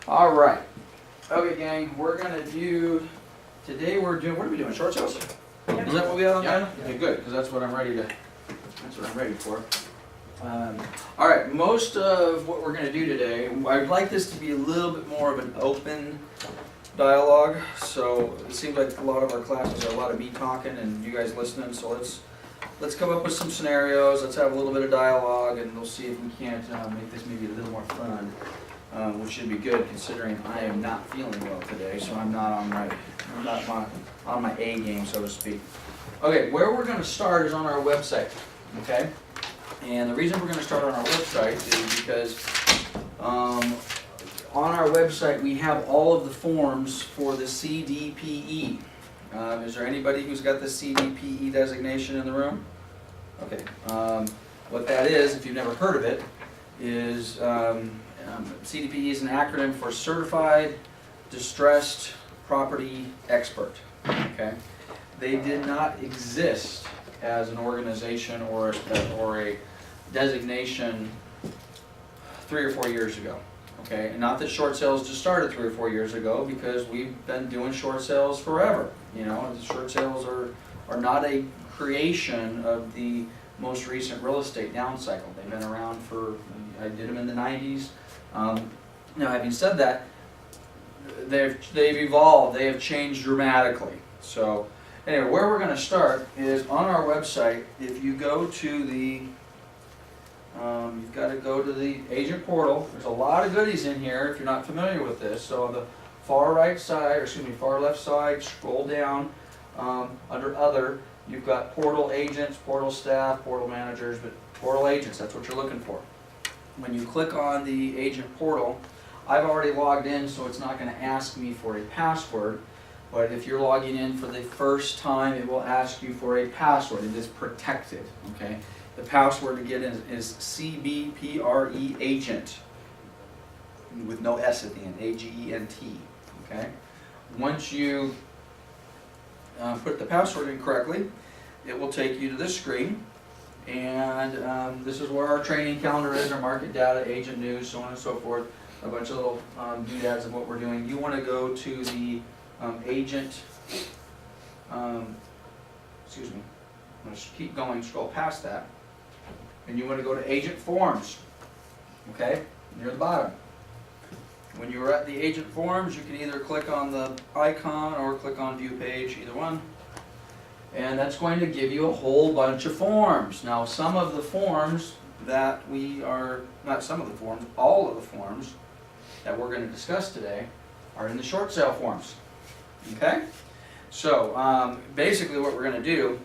All right. Okay, gang, we're gonna do, today we're doing, what are we doing, short sales? Is that what we have on there? Okay, good, because that's what I'm ready to, that's what I'm ready for. All right, most of what we're gonna do today, I'd like this to be a little bit more of an open dialogue. So it seems like a lot of our classes are a lot of me talking and you guys listening, so let's come up with some scenarios, let's have a little bit of dialogue, and we'll see if we can't make this maybe a little more fun. Which should be good considering I am not feeling well today, so I'm not on my A game, so to speak. Okay, where we're going to start is on our website, okay? And the reason we're going to start on our website is because on our website we have all of the forms for the CDPE. Is there anybody who's got the CDPE designation in the room? Okay. What that is, if you've never heard of it, is CDPE is an acronym for Certified Distressed Property Expert. Okay, they did not exist as an organization or a designation 3 or 4 years ago. Okay, and not that short sales just started 3 or 4 years ago, because we've been doing short sales forever. You know, short sales are not a creation of the most recent real estate down cycle. They've been around for, I did them in the 90s. Now, having said that, they've evolved, they have changed dramatically. So, anyway, where we're going to start is on our website. If you go to the, you've got to go to the agent portal. There's a lot of goodies in here if you're not familiar with this. So, on the far right side, or excuse me, far left side, scroll down under Other. You've got portal agents, portal staff, portal managers, but portal agents, that's what you're looking for. When you click on the agent portal, I've already logged in, so it's not going to ask me for a password. But if you're logging in for the first time, it will ask you for a password. It is protected, okay? The password to get in is CBPRE agent, with no S at the end, AGENT, okay? Once you put the password in correctly, it will take you to this screen. And this is where our training calendar is, our market data, agent news, so on and so forth. A bunch of little doodads of what we're doing. You want to go to the agent, excuse me, I'm going to keep going, scroll past that. And you want to go to agent forms, okay, near the bottom. When you're at the agent forms, you can either click on the icon or click on view page, either one. And that's going to give you a whole bunch of forms. Now, some of the forms that we are, not some of the forms, all of the forms that we're going to discuss today are in the short sale forms. Okay? So, basically what we're going to do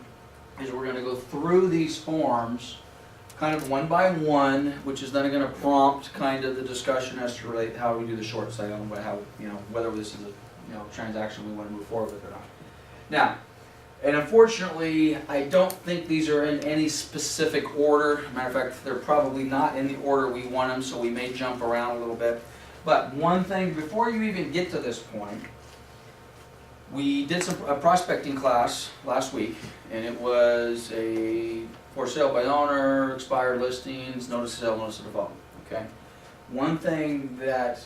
is we're going to go through these forms kind of one by one, which is then going to prompt kind of the discussion as to relate how we do the short sale and how, you know, whether this is a transaction we want to move forward with or not. Now, and unfortunately, I don't think these are in any specific order. Matter of fact, they're probably not in the order we want them, so we may jump around a little bit. But one thing, before you even get to this point, we did a prospecting class last week, and it was a for sale by owner, expired listings, notice of sale, notice of default. Okay. One thing that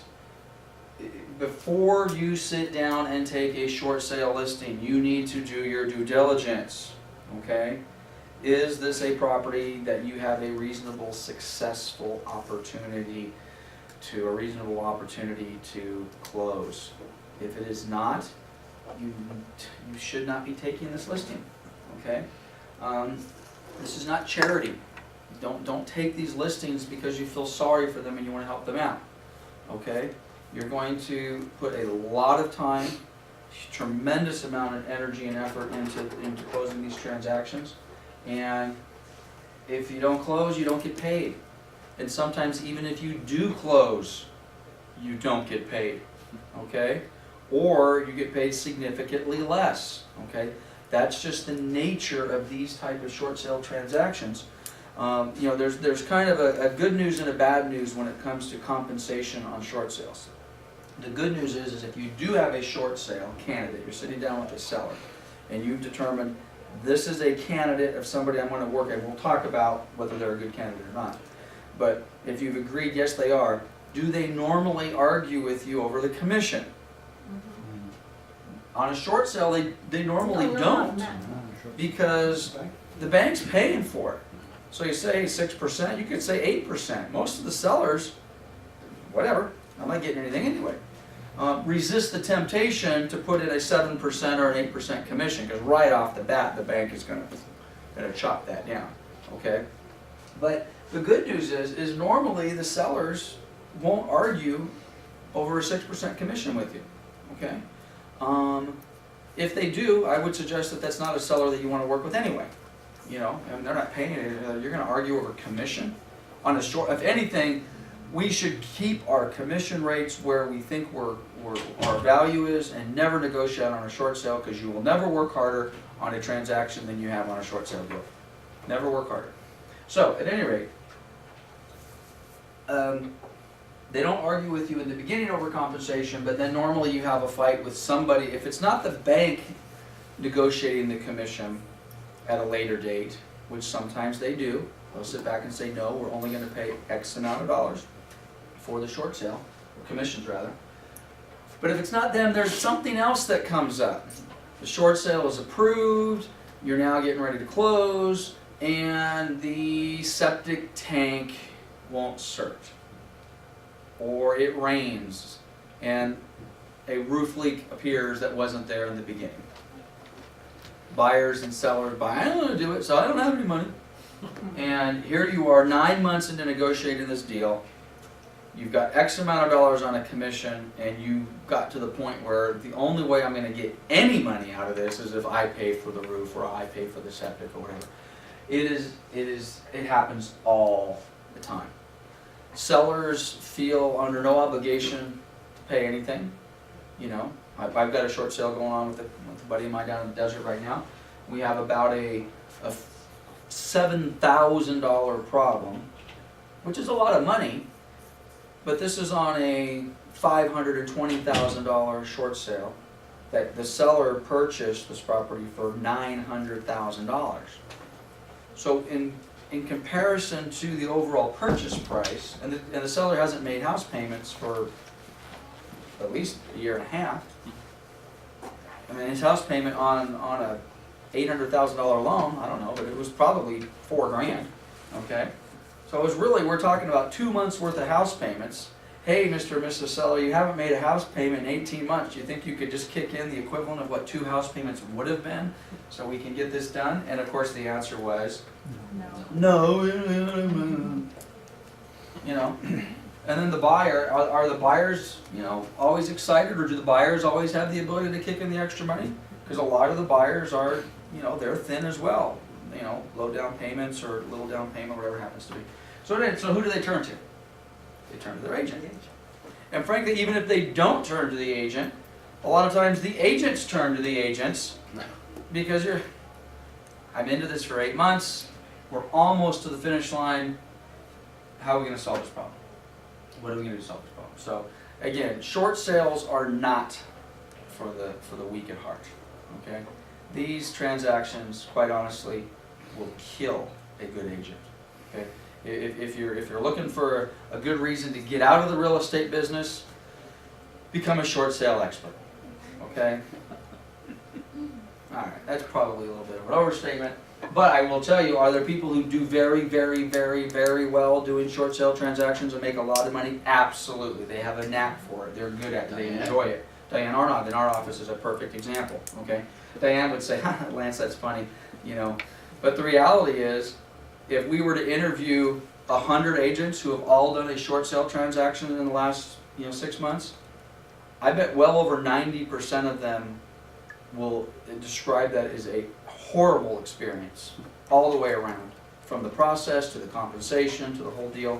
before you sit down and take a short sale listing, you need to do your due diligence, okay? Is this a property that you have a reasonable, successful opportunity to close? If it is not, you should not be taking this listing, okay? This is not charity. Don't take these listings because you feel sorry for them and you want to help them out, okay? You're going to put a lot of time, tremendous amount of energy and effort into closing these transactions. And if you don't close, you don't get paid. And sometimes even if you do close, you don't get paid, okay? Or you get paid significantly less, okay? That's just the nature of these type of short sale transactions. You know, there's kind of a good news and a bad news when it comes to compensation on short sales. The good news is if you do have a short sale candidate, you're sitting down with a seller, and you've determined this is a candidate of somebody I'm going to work at. We'll talk about whether they're a good candidate or not. But if you've agreed, yes, they are, do they normally argue with you over the commission? On a short sale, they normally don't, because the bank's paying for it. So you say 6%, you could say 8%. Most of the sellers, whatever, I'm not getting anything anyway. Resist the temptation to put in a 7% or an 8% commission, because right off the bat, the bank is gonna chop that down, okay? But the good news is normally the sellers won't argue over a 6% commission with you, okay? If they do, I would suggest that that's not a seller that you want to work with anyway. You know, and they're not paying it. You're going to argue over commission on a short. If anything, we should keep our commission rates where we think our value is, and never negotiate on a short sale, because you will never work harder on a transaction than you have on a short sale deal. Never work harder. So at any rate, they don't argue with you in the beginning over compensation, but then normally you have a fight with somebody. If it's not the bank negotiating the commission at a later date, which sometimes they do, they'll sit back and say, no, we're only going to pay X amount of dollars for the short sale, or commissions rather. But if it's not them, there's something else that comes up. The short sale is approved, you're now getting ready to close, and the septic tank won't cert. Or it rains and a roof leak appears that wasn't there in the beginning. Buyers and sellers buy, I don't want to do it, so I don't have any money. And here you are 9 months into negotiating this deal. You've got X amount of dollars on a commission, and you got to the point where the only way I'm going to get any money out of this is if I pay for the roof or I pay for the septic or whatever. It happens all the time. Sellers feel under no obligation to pay anything. You know, I've got a short sale going on with a buddy of mine down in the desert right now. We have about a $7,000 problem, which is a lot of money, but this is on a $520,000 short sale that the seller purchased this property for $900,000. So in comparison to the overall purchase price, and the seller hasn't made house payments for at least a year and a half. I mean, his house payment on a $800,000 loan, I don't know, but it was probably $4,000, okay? So it was really, we're talking about 2 months worth of house payments. Hey, Mr. and Mrs. Seller, you haven't made a house payment in 18 months. Do you think you could just kick in the equivalent of what 2 house payments would have been so we can get this done? And of course the answer was, no. You know, and then the buyer, are the buyers, you know, always excited, or do the buyers always have the ability to kick in the extra money? Because a lot of the buyers are, you know, they're thin as well. You know, low down payments or little down payment, whatever it happens to be. So who do they turn to? They turn to their agent. And frankly, even if they don't turn to the agent, a lot of times the agents turn to the agents, because I'm into this for 8 months, we're almost to the finish line. How are we going to solve this problem? What are we going to do to solve this problem? So again, short sales are not for the weak at heart. Okay, these transactions, quite honestly, will kill a good agent. Okay, if you're looking for a good reason to get out of the real estate business, become a short sale expert. Okay. All right, that's probably a little bit of an overstatement. But I will tell you, are there people who do very, very, very, very well doing short sale transactions and make a lot of money? Absolutely. They have a knack for it. They're good at it. They enjoy it. Diane Arnott in our office is a perfect example. Okay, Diane would say, Lance, that's funny, you know. But the reality is, if we were to interview 100 agents who have all done a short sale transaction in the last 6 months, I bet well over 90% of them will describe that as a horrible experience all the way around, from the process to the compensation to the whole deal.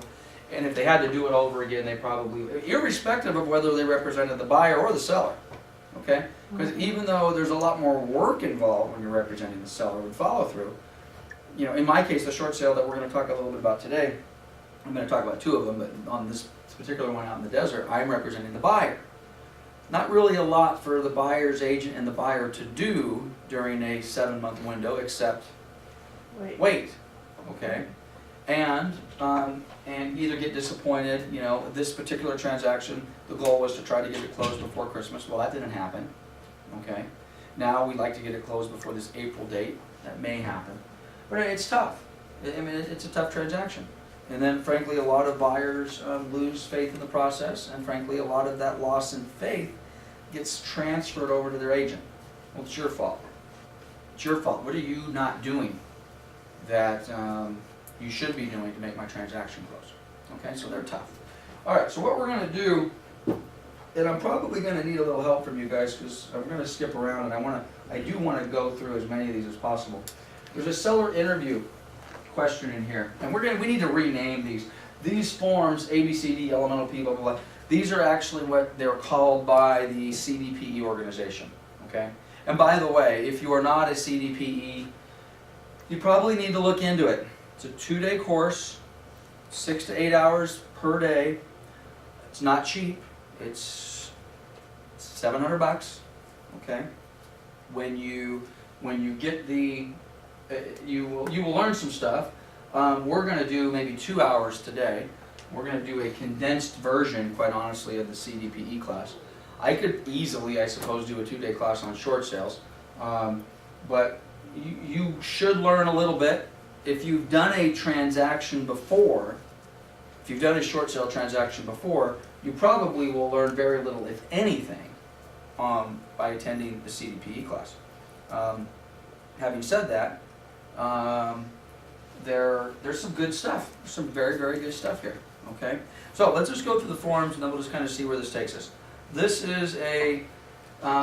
And if they had to do it over again, they probably, irrespective of whether they represented the buyer or the seller, okay? Because even though there's a lot more work involved when you're representing the seller and follow through, you know, in my case, the short sale that we're going to talk a little bit about today, I'm going to talk about 2 of them, but on this particular one out in the desert, I'm representing the buyer. Not really a lot for the buyer's agent and the buyer to do during a 7-month window, except wait, okay? and either get disappointed. You know, this particular transaction, the goal was to try to get it closed before Christmas. Well, that didn't happen. Okay. Now we'd like to get it closed before this April date. That may happen, but it's tough. I mean, it's a tough transaction. And then, frankly, a lot of buyers lose faith in the process, and frankly, a lot of that loss in faith gets transferred over to their agent. Well, it's your fault. It's your fault. What are you not doing that you should be doing to make my transaction close? Okay, so they're tough. All right, so what we're going to do, and I'm probably going to need a little help from you guys because I'm going to skip around, and I do want to go through as many of these as possible. There's a seller interview question in here, and we need to rename these. These forms, A, B, C, D, elemental P, blah, blah, blah, these are actually what they're called by the CDPE organization, okay? And by the way, if you are not a CDPE, you probably need to look into it. It's a 2-day course, 6 to 8 hours per day. It's not cheap. It's $700, okay? When you get the you will learn some stuff. We're going to do maybe 2 hours today. We're going to do a condensed version, quite honestly, of the CDPE class. I could easily, I suppose, do a 2-day class on short sales, but you should learn a little bit. If you've done a transaction before, if you've done a short sale transaction before, you probably will learn very little, if anything, by attending the CDPE class. Having said that, there's some good stuff. There's some very, very good stuff here. Okay, so let's just go through the forms and then we'll just kind of see where this takes us. This is a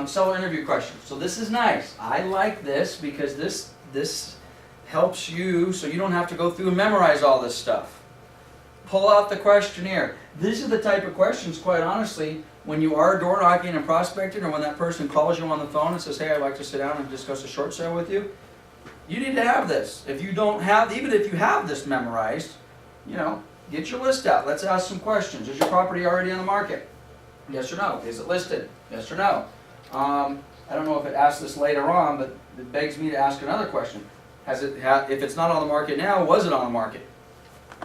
seller interview question. So this is nice. I like this because this helps you so you don't have to go through and memorize all this stuff. Pull out the questionnaire. These are the type of questions, quite honestly, when you are door knocking and prospecting, or when that person calls you on the phone and says, hey, I'd like to sit down and discuss a short sale with you, you need to have this. If you don't have, even if you have this memorized, you know, get your list out. Let's ask some questions. Is your property already on the market? Yes or no? Is it listed? Yes or no? I don't know if it asks this later on, but it begs me to ask another question. If it's not on the market now, was it on the market?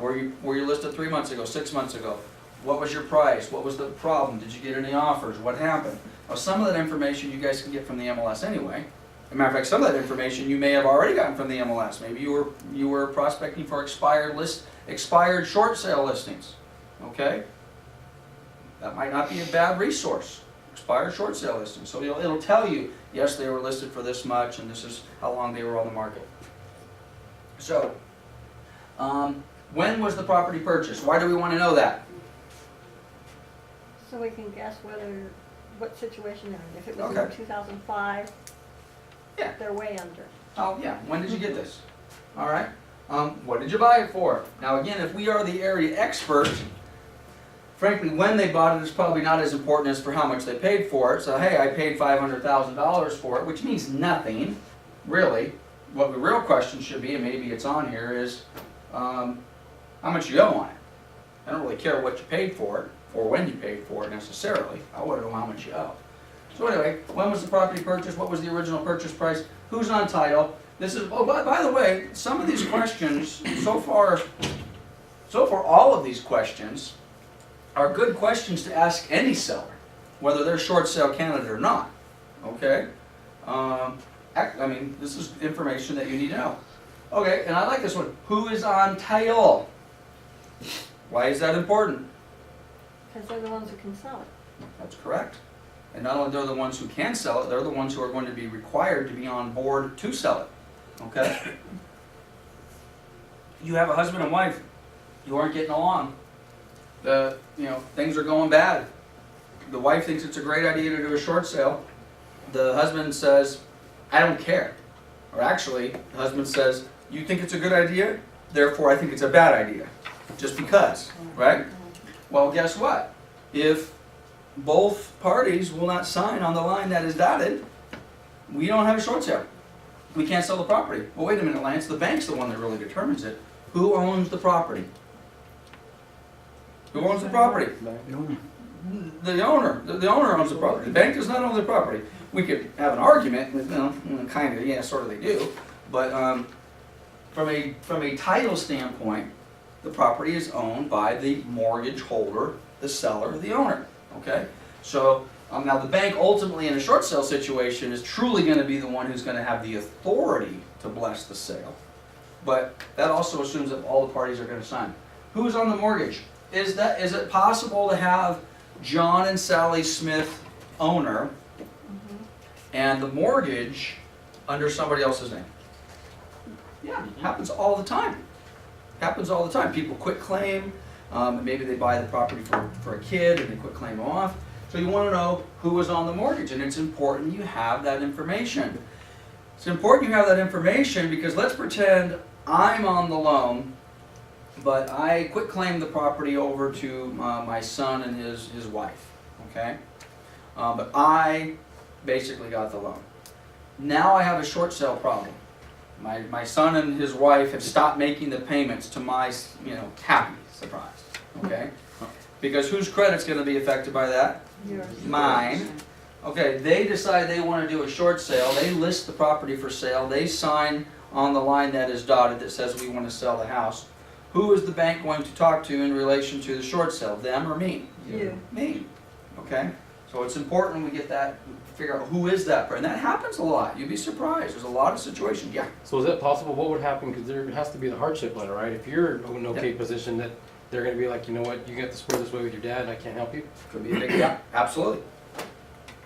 Were you listed 3 months ago, 6 months ago? What was your price? What was the problem? Did you get any offers? What happened? Well, some of that information you guys can get from the MLS anyway. As a matter of fact, some of that information you may have already gotten from the MLS. Maybe you were prospecting for expired short sale listings. Okay? That might not be a bad resource. Expired short sale listings. So it'll tell you, yes, they were listed for this much and this is how long they were on the market. So, when was the property purchased? Why do we want to know that? So we can guess what situation they're in. If it was in 2005, yeah, they're way under. Oh yeah, when did you get this? All right. What did you buy it for? Now again, if we are the area expert, frankly, when they bought it is probably not as important as for how much they paid for it. So hey, I paid $500,000 for it, which means nothing, really. What the real question should be, and maybe it's on here, is how much you owe on it. I don't really care what you paid for it, or when you paid for it necessarily. I want to know how much you owe. So anyway, when was the property purchased? What was the original purchase price? Who's on title? This is, oh, by the way, some of these questions, so far all of these questions are good questions to ask any seller, whether they're short sale candidate or not. Okay? I mean, this is information that you need to know. Okay, and I like this one. Who is on title? Why is that important? Because they're the ones who can sell it. That's correct. And not only they're the ones who can sell it, they're the ones who are going to be required to be on board to sell it. Okay? You have a husband and wife. You aren't getting along. Things are going bad. The wife thinks it's a great idea to do a short sale. The husband says, I don't care. Or actually, the husband says, you think it's a good idea, therefore I think it's a bad idea. Just because, right? Well, guess what? If both parties will not sign on the line that is dotted, we don't have a short sale. We can't sell the property. Well, wait a minute, Lance, the bank's the one that really determines it. Who owns the property? Who owns the property? The owner. The owner owns the property. The bank does not own the property. We could have an argument with, kind of, yeah, sort of they do. But from a title standpoint, the property is owned by the mortgage holder, the seller, the owner, okay? So, now the bank ultimately in a short sale situation is truly going to be the one who's going to have the authority to bless the sale. But that also assumes that all the parties are going to sign. Who's on the mortgage? Is it possible to have John and Sally Smith owner and the mortgage under somebody else's name? Yeah, happens all the time. Happens all the time. People quit claim. Maybe they buy the property for a kid and they quit claim off. So you want to know who was on the mortgage, and it's important you have that information. It's important you have that information because let's pretend I'm on the loan, but I quit claim the property over to my son and his wife, okay? But I basically got the loan. Now I have a short sale problem. My son and his wife have stopped making the payments to my, happy surprise, okay? Because whose credit's going to be affected by that? Yours. Mine. Okay, they decide they want to do a short sale. They list the property for sale. They sign on the line that is dotted that says we want to sell the house. Who is the bank going to talk to in relation to the short sale? Them or me? You. Me. Okay? So it's important we get that, figure out who is that person. And that happens a lot. You'd be surprised. There's a lot of situations. Yeah. So is that possible? What would happen? Because there has to be the hardship letter, right? If you're in an okay position, that they're going to be like, you know what, you got to square this way with your dad, I can't help you? Could be a big, yeah, absolutely.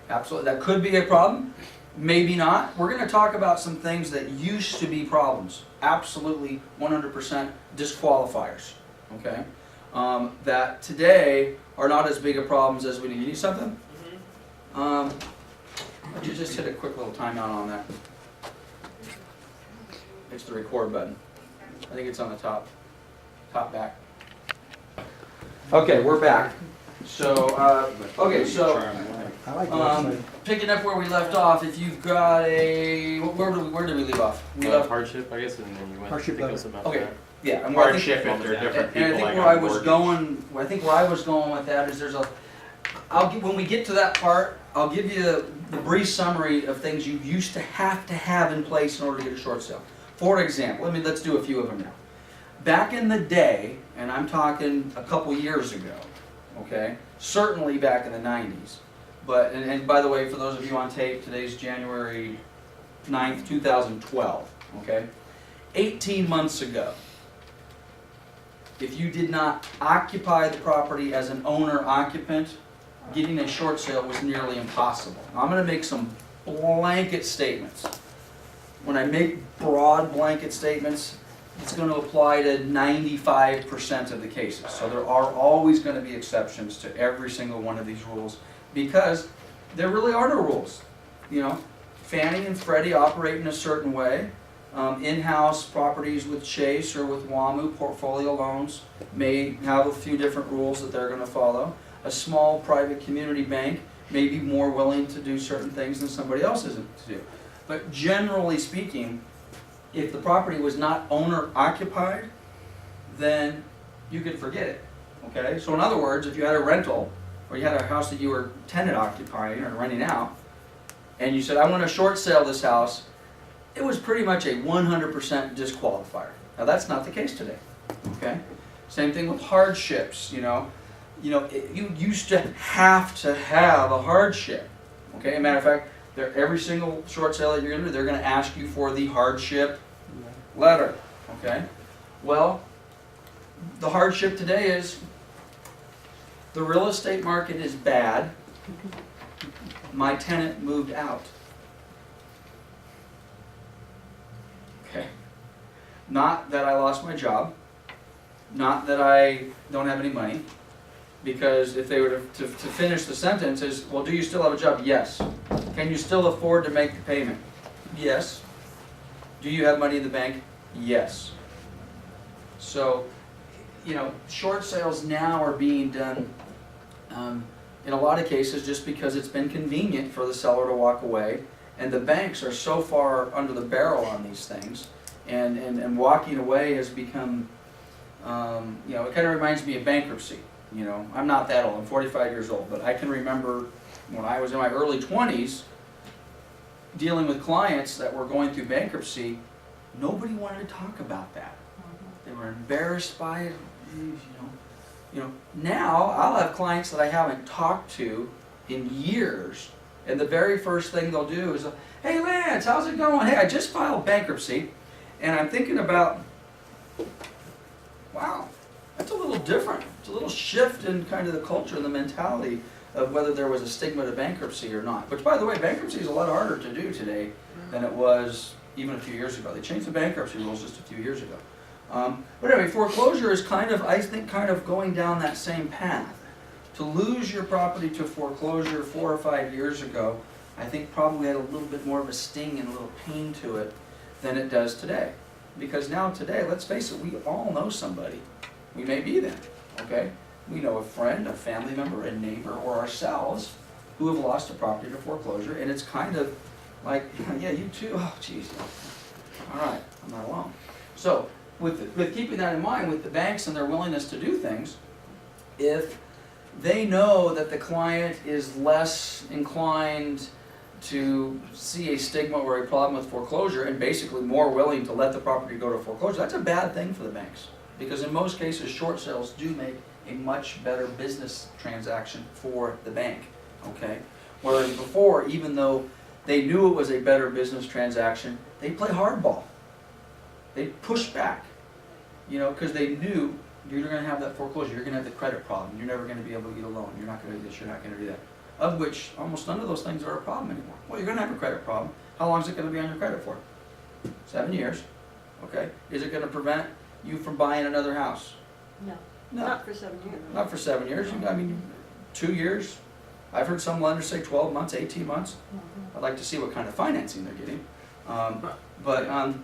Absolutely. That could be a problem. Maybe not. We're going to talk about some things that used to be problems. Absolutely 100% disqualifiers. Okay? That today are not as big a problems as we need. You need something? Why don't you just hit a quick little timeout on that? It's the record button. I think it's on the top back. Okay, we're back. So, I like the website. picking up where we left off, if you've got where did we leave off? We left, Hardship, I guess, and then you went Hardship to letter. about Okay. that. yeah, and where I think, Hardship if there are different and I people think like where I on was mortgage. going, I think where I was going with that is when we get to that part, I'll give you the brief summary of things you used to have in place in order to get a short sale. For example, let's do a few of them now. Back in the day, and I'm talking a couple years ago, okay, certainly back in the 90s, but, and by the way, for those of you on tape, today's January 9th, 2012, okay, 18 months ago, if you did not occupy the property as an owner-occupant, getting a short sale was nearly impossible. Now, I'm going to make some blanket statements. When I make broad blanket statements, it's going to apply to 95% of the cases. So there are always going to be exceptions to every single one of these rules because there really are no rules. Fannie and Freddie operate in a certain way. In-house properties with Chase or with WAMU portfolio loans may have a few different rules that they're going to follow. A small private community bank may be more willing to do certain things than somebody else isn't to do. But generally speaking, if the property was not owner occupied, then you could forget it. Okay? So in other words, if you had a rental or you had a house that you were tenant occupying or renting out, and you said, I want to short sale this house, it was pretty much a 100% disqualifier. Now that's not the case today. Okay? Same thing with hardships, you used to have a hardship. Okay? As a matter of fact, every single short sale that you're going to do, they're going to ask you for the hardship letter. Okay? Well, the hardship today is the real estate market is bad. My tenant moved out. Okay? Not that I lost my job. Not that I don't have any money. Because if they were to finish the sentence is, well, do you still have a job? Yes. Can you still afford to make the payment? Yes. Do you have money in the bank? Yes. So, short sales now are being done in a lot of cases just because it's been convenient for the seller to walk away, and the banks are so far under the barrel on these things, and walking away has become, it kind of reminds me of bankruptcy. I'm not that old, I'm 45 years old, but I can remember when I was in my early 20s dealing with clients that were going through bankruptcy, nobody wanted to talk about that. They were embarrassed by it. Now I'll have clients that I haven't talked to in years, and the very first thing they'll do is, hey Lance, how's it going? Hey, I just filed bankruptcy, and I'm thinking about, wow, that's a little different. It's a little shift in kind of the culture and the mentality of whether there was a stigma to bankruptcy or not. Which, by the way, bankruptcy is a lot harder to do today than it was even a few years ago. They changed the bankruptcy rules just a few years ago. But anyway, foreclosure is kind of, I think, kind of going down that same path. To lose your property to foreclosure 4 or 5 years ago, I think probably had a little bit more of a sting and a little pain to it than it does today. Because now today, let's face it, we all know somebody. We may be them, okay? We know a friend, a family member, a neighbor, or ourselves who have lost a property to foreclosure, and it's kind of like, yeah, you too, oh geez, all right, I'm not alone. So, with keeping that in mind, with the banks and their willingness to do things, if they know that the client is less inclined to see a stigma or a problem with foreclosure and basically more willing to let the property go to foreclosure, that's a bad thing for the banks. Because in most cases, short sales do make a much better business transaction for the bank, okay? Whereas before, even though they knew it was a better business transaction, they play hardball. They push back, because they knew you're going to have that foreclosure, you're going to have the credit problem, you're never going to be able to get a loan, you're not going to do this, you're not going to do that. Of which, almost none of those things are a problem anymore. Well, you're going to have a credit problem. How long is it going to be on your credit for? 7 years, okay? Is it going to prevent you from buying another house? No, No. not for 7 years. Not for 7 years, 2 years. I've heard some lenders say 12 months, 18 months. I'd like to see what kind of financing they're getting. But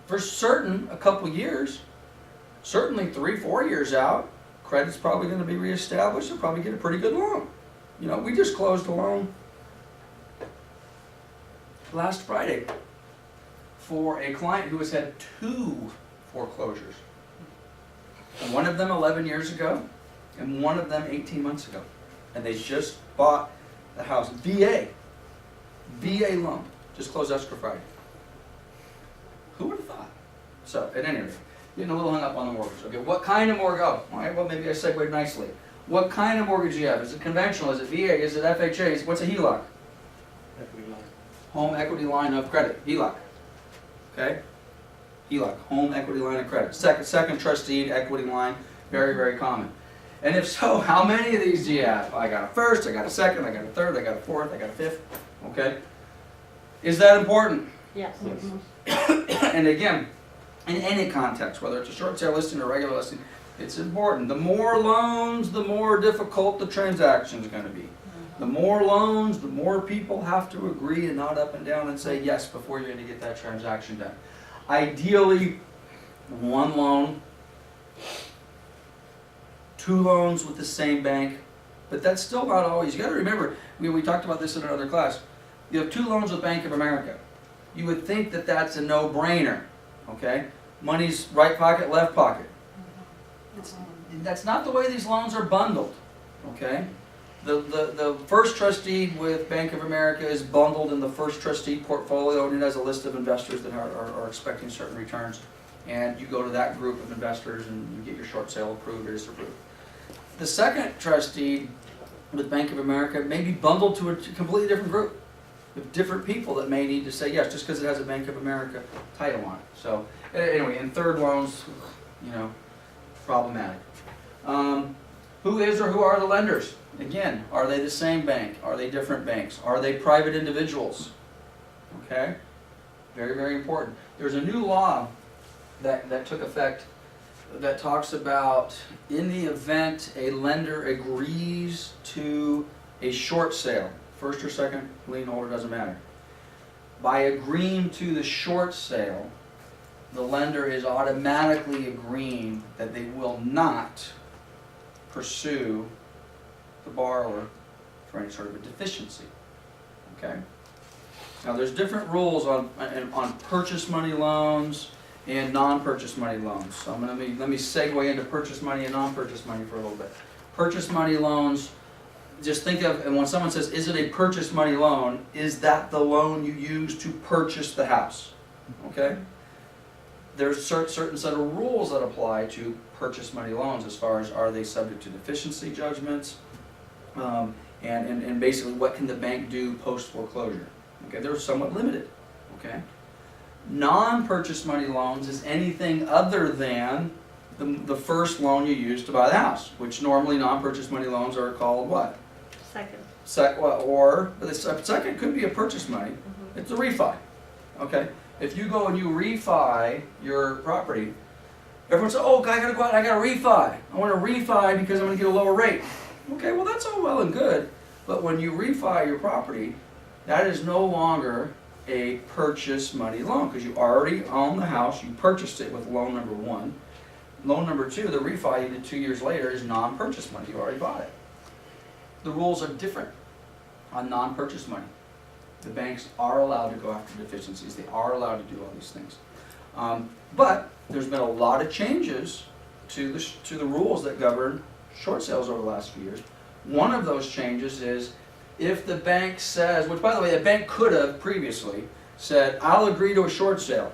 for certain, a couple years, certainly 3-4 years out, credit's probably going to be reestablished. They'll probably get a pretty good loan. We just closed a loan last Friday for a client who has had 2 foreclosures. And one of them 11 years ago, and one of them 18 months ago. And they just bought the house. VA loan. Just closed escrow Friday. Who would have thought? So, at any rate, getting a little hung up on the mortgage. Okay, what kind of mortgage? Oh, all right, well, maybe I segued nicely. What kind of mortgage do you have? Is it conventional? Is it VA? Is it FHA? What's a HELOC? Equity line. Home equity line of credit. HELOC. Okay? HELOC, home equity line of credit. Second trustee equity line, very, very common. And if so, how many of these do you have? I got a first, I got a second, I got a third, I got a fourth, I got a fifth. Okay? Is that important? Yes. And again, in any context, whether it's a short sale listing or regular listing, it's important. The more loans, the more difficult the transaction is going to be. The more loans, the more people have to agree and nod up and down and say yes before you're going to get that transaction done. Ideally, 1 loan, 2 loans with the same bank, but that's still not always. You got to remember, we talked about this in another class. You have 2 loans with Bank of America. You would think that that's a no-brainer, okay? Money's right pocket, left pocket. That's not the way these loans are bundled, okay? The first trustee with Bank of America is bundled in the first trustee portfolio, and it has a list of investors that are expecting certain returns. And you go to that group of investors and you get your short sale approved or disapproved. The second trustee with Bank of America may be bundled to a completely different group of different people that may need to say yes just because it has a Bank of America title on it. So anyway, in third loans, problematic. Who is or who are the lenders? Again, are they the same bank? Are they different banks? Are they private individuals? Okay? Very, very important. There's a new law that took effect that talks about in the event a lender agrees to a short sale, first or second lien holder, doesn't matter. By agreeing to the short sale, the lender is automatically agreeing that they will not pursue the borrower for any sort of a deficiency. Okay? Now there's different rules on purchase money loans and non-purchase money loans. So let me segue into purchase money and non-purchase money for a little bit. Purchase money loans, just think of, and when someone says, is it a purchase money loan, is that the loan you use to purchase the house? Okay? there's certain set of rules that apply to purchase money loans as far as are they subject to deficiency judgments, and basically what can the bank do post foreclosure. Okay, they're somewhat limited. Okay, non-purchase money loans is anything other than the first loan you use to buy the house, which normally non-purchase money loans are called what? Second. But the second could be a purchase money. It's a refi. Okay, if you go and you refi your property, everyone says, "Oh, I gotta go out. I gotta refi. I want to refi because I'm gonna get a lower rate." Okay, well that's all well and good, but when you refi your property, that is no longer a purchase money loan because you already own the house. You purchased it with loan number one. Loan number two, the refi you did 2 years later, is non-purchase money. You already bought it. The rules are different on non-purchase money. The banks are allowed to go after deficiencies. They are allowed to do all these things. But there's been a lot of changes to the rules that govern short sales over the last few years. One of those changes is if the bank says, which by the way, the bank could have previously said, "I'll agree to a short sale.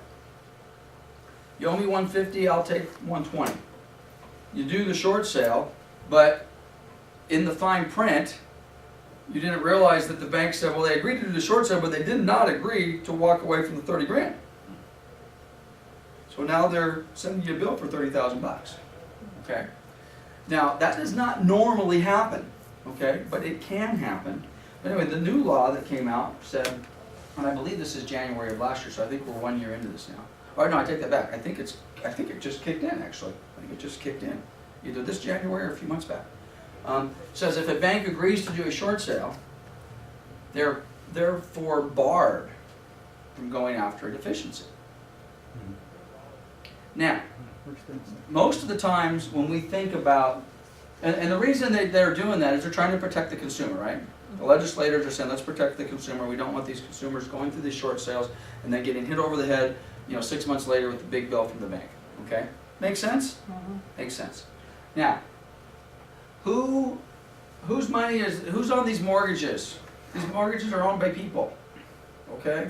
You owe me $150, I'll take $120. You do the short sale, but in the fine print, you didn't realize that the bank said, well, they agreed to do the short sale, but they did not agree to walk away from the 30 grand. So now they're sending you a bill for 30,000 bucks. Okay? Now, that does not normally happen, okay? But it can happen. But anyway, the new law that came out said, and I believe this is January of last year, so I think we're 1 year into this now. Or no, I take that back. I think it just kicked in, actually. I think it just kicked in. Either this January or a few months back. Says if a bank agrees to do a short sale, they're therefore barred from going after a deficiency. Now, most of the times when we think about, and the reason they're doing that is they're trying to protect the consumer, right? The legislators are saying, let's protect the consumer. We don't want these consumers going through these short sales and then getting hit over the head, 6 months later with a big bill from the bank. Okay? Make sense? Makes sense. Now, whose money who's on these mortgages? These mortgages are owned by people. Okay?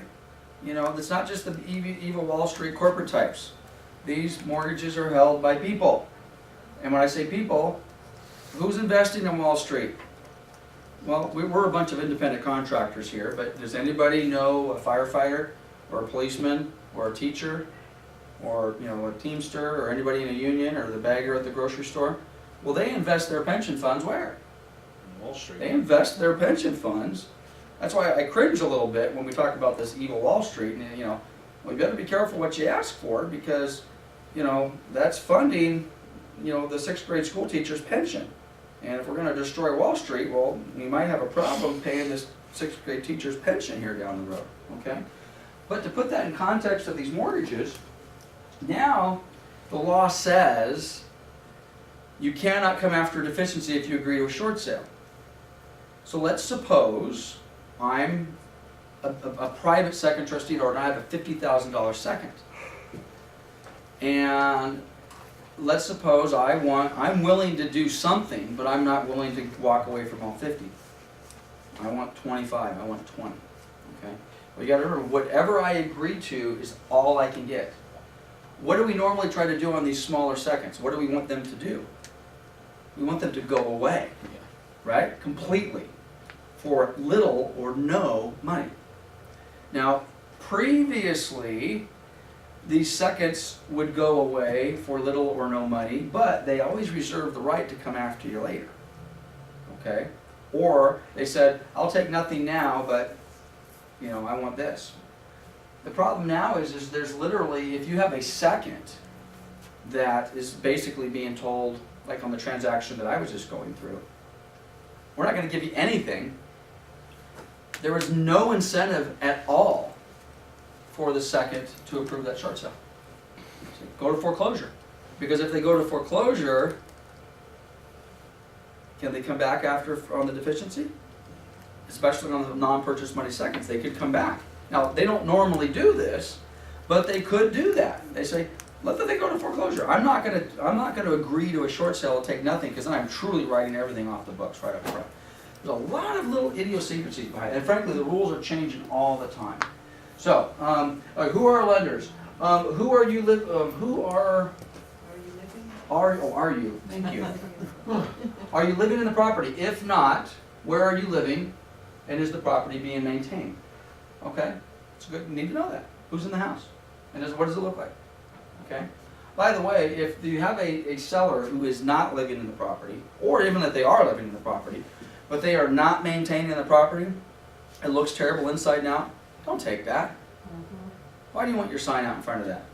It's not just the evil Wall Street corporate types. These mortgages are held by people. And when I say people, who's investing in Wall Street? Well, we're a bunch of independent contractors here, but does anybody know a firefighter or a policeman or a teacher or a teamster or anybody in a union or the bagger at the grocery store? Well, they invest their pension funds where? Wall Street. They invest their pension funds. That's why I cringe a little bit when we talk about this evil Wall Street. And we better be careful what you ask for because that's funding the 6th grade school teacher's pension. And if we're going to destroy Wall Street, well, we might have a problem paying this 6th grade teacher's pension here down the road. Okay? But to put that in context of these mortgages, now the law says you cannot come after a deficiency if you agree to a short sale. So let's suppose I'm a private second trustee or I have a $50,000 second. And let's suppose I'm willing to do something, but I'm not willing to walk away from all 50. I want 25, I want 20. Okay? Well, you got to remember, whatever I agree to is all I can get. What do we normally try to do on these smaller seconds? What do we want them to do? We want them to go away, right? Completely, for little or no money. Now, previously, these seconds would go away for little or no money, but they always reserved the right to come after you later. Okay? Or they said, I'll take nothing now, but I want this. The problem now is there's literally, if you have a second that is basically being told, like on the transaction that I was just going through, we're not going to give you anything. There is no incentive at all for the second to approve that short sale. So go to foreclosure. Because if they go to foreclosure, can they come back on the deficiency? Especially on the non-purchase money seconds, they could come back. Now, they don't normally do this, but they could do that. They say, let them go to foreclosure. I'm not going to agree to a short sale and take nothing because then I'm truly writing everything off the books right up front. There's a lot of little idiosyncrasies behind it, and frankly, the rules are changing all the time. So, who are our lenders? Who are you are you? Thank you. Are you living in the property? If not, where are you living? And is the property being maintained? Okay, it's good, you need to know that. Who's in the house? And what does it look like? Okay? By the way, if you have a seller who is not living in the property, or even if they are living in the property, but they are not maintaining the property, it looks terrible inside and out, don't take that. Why do you want your sign out in front of that?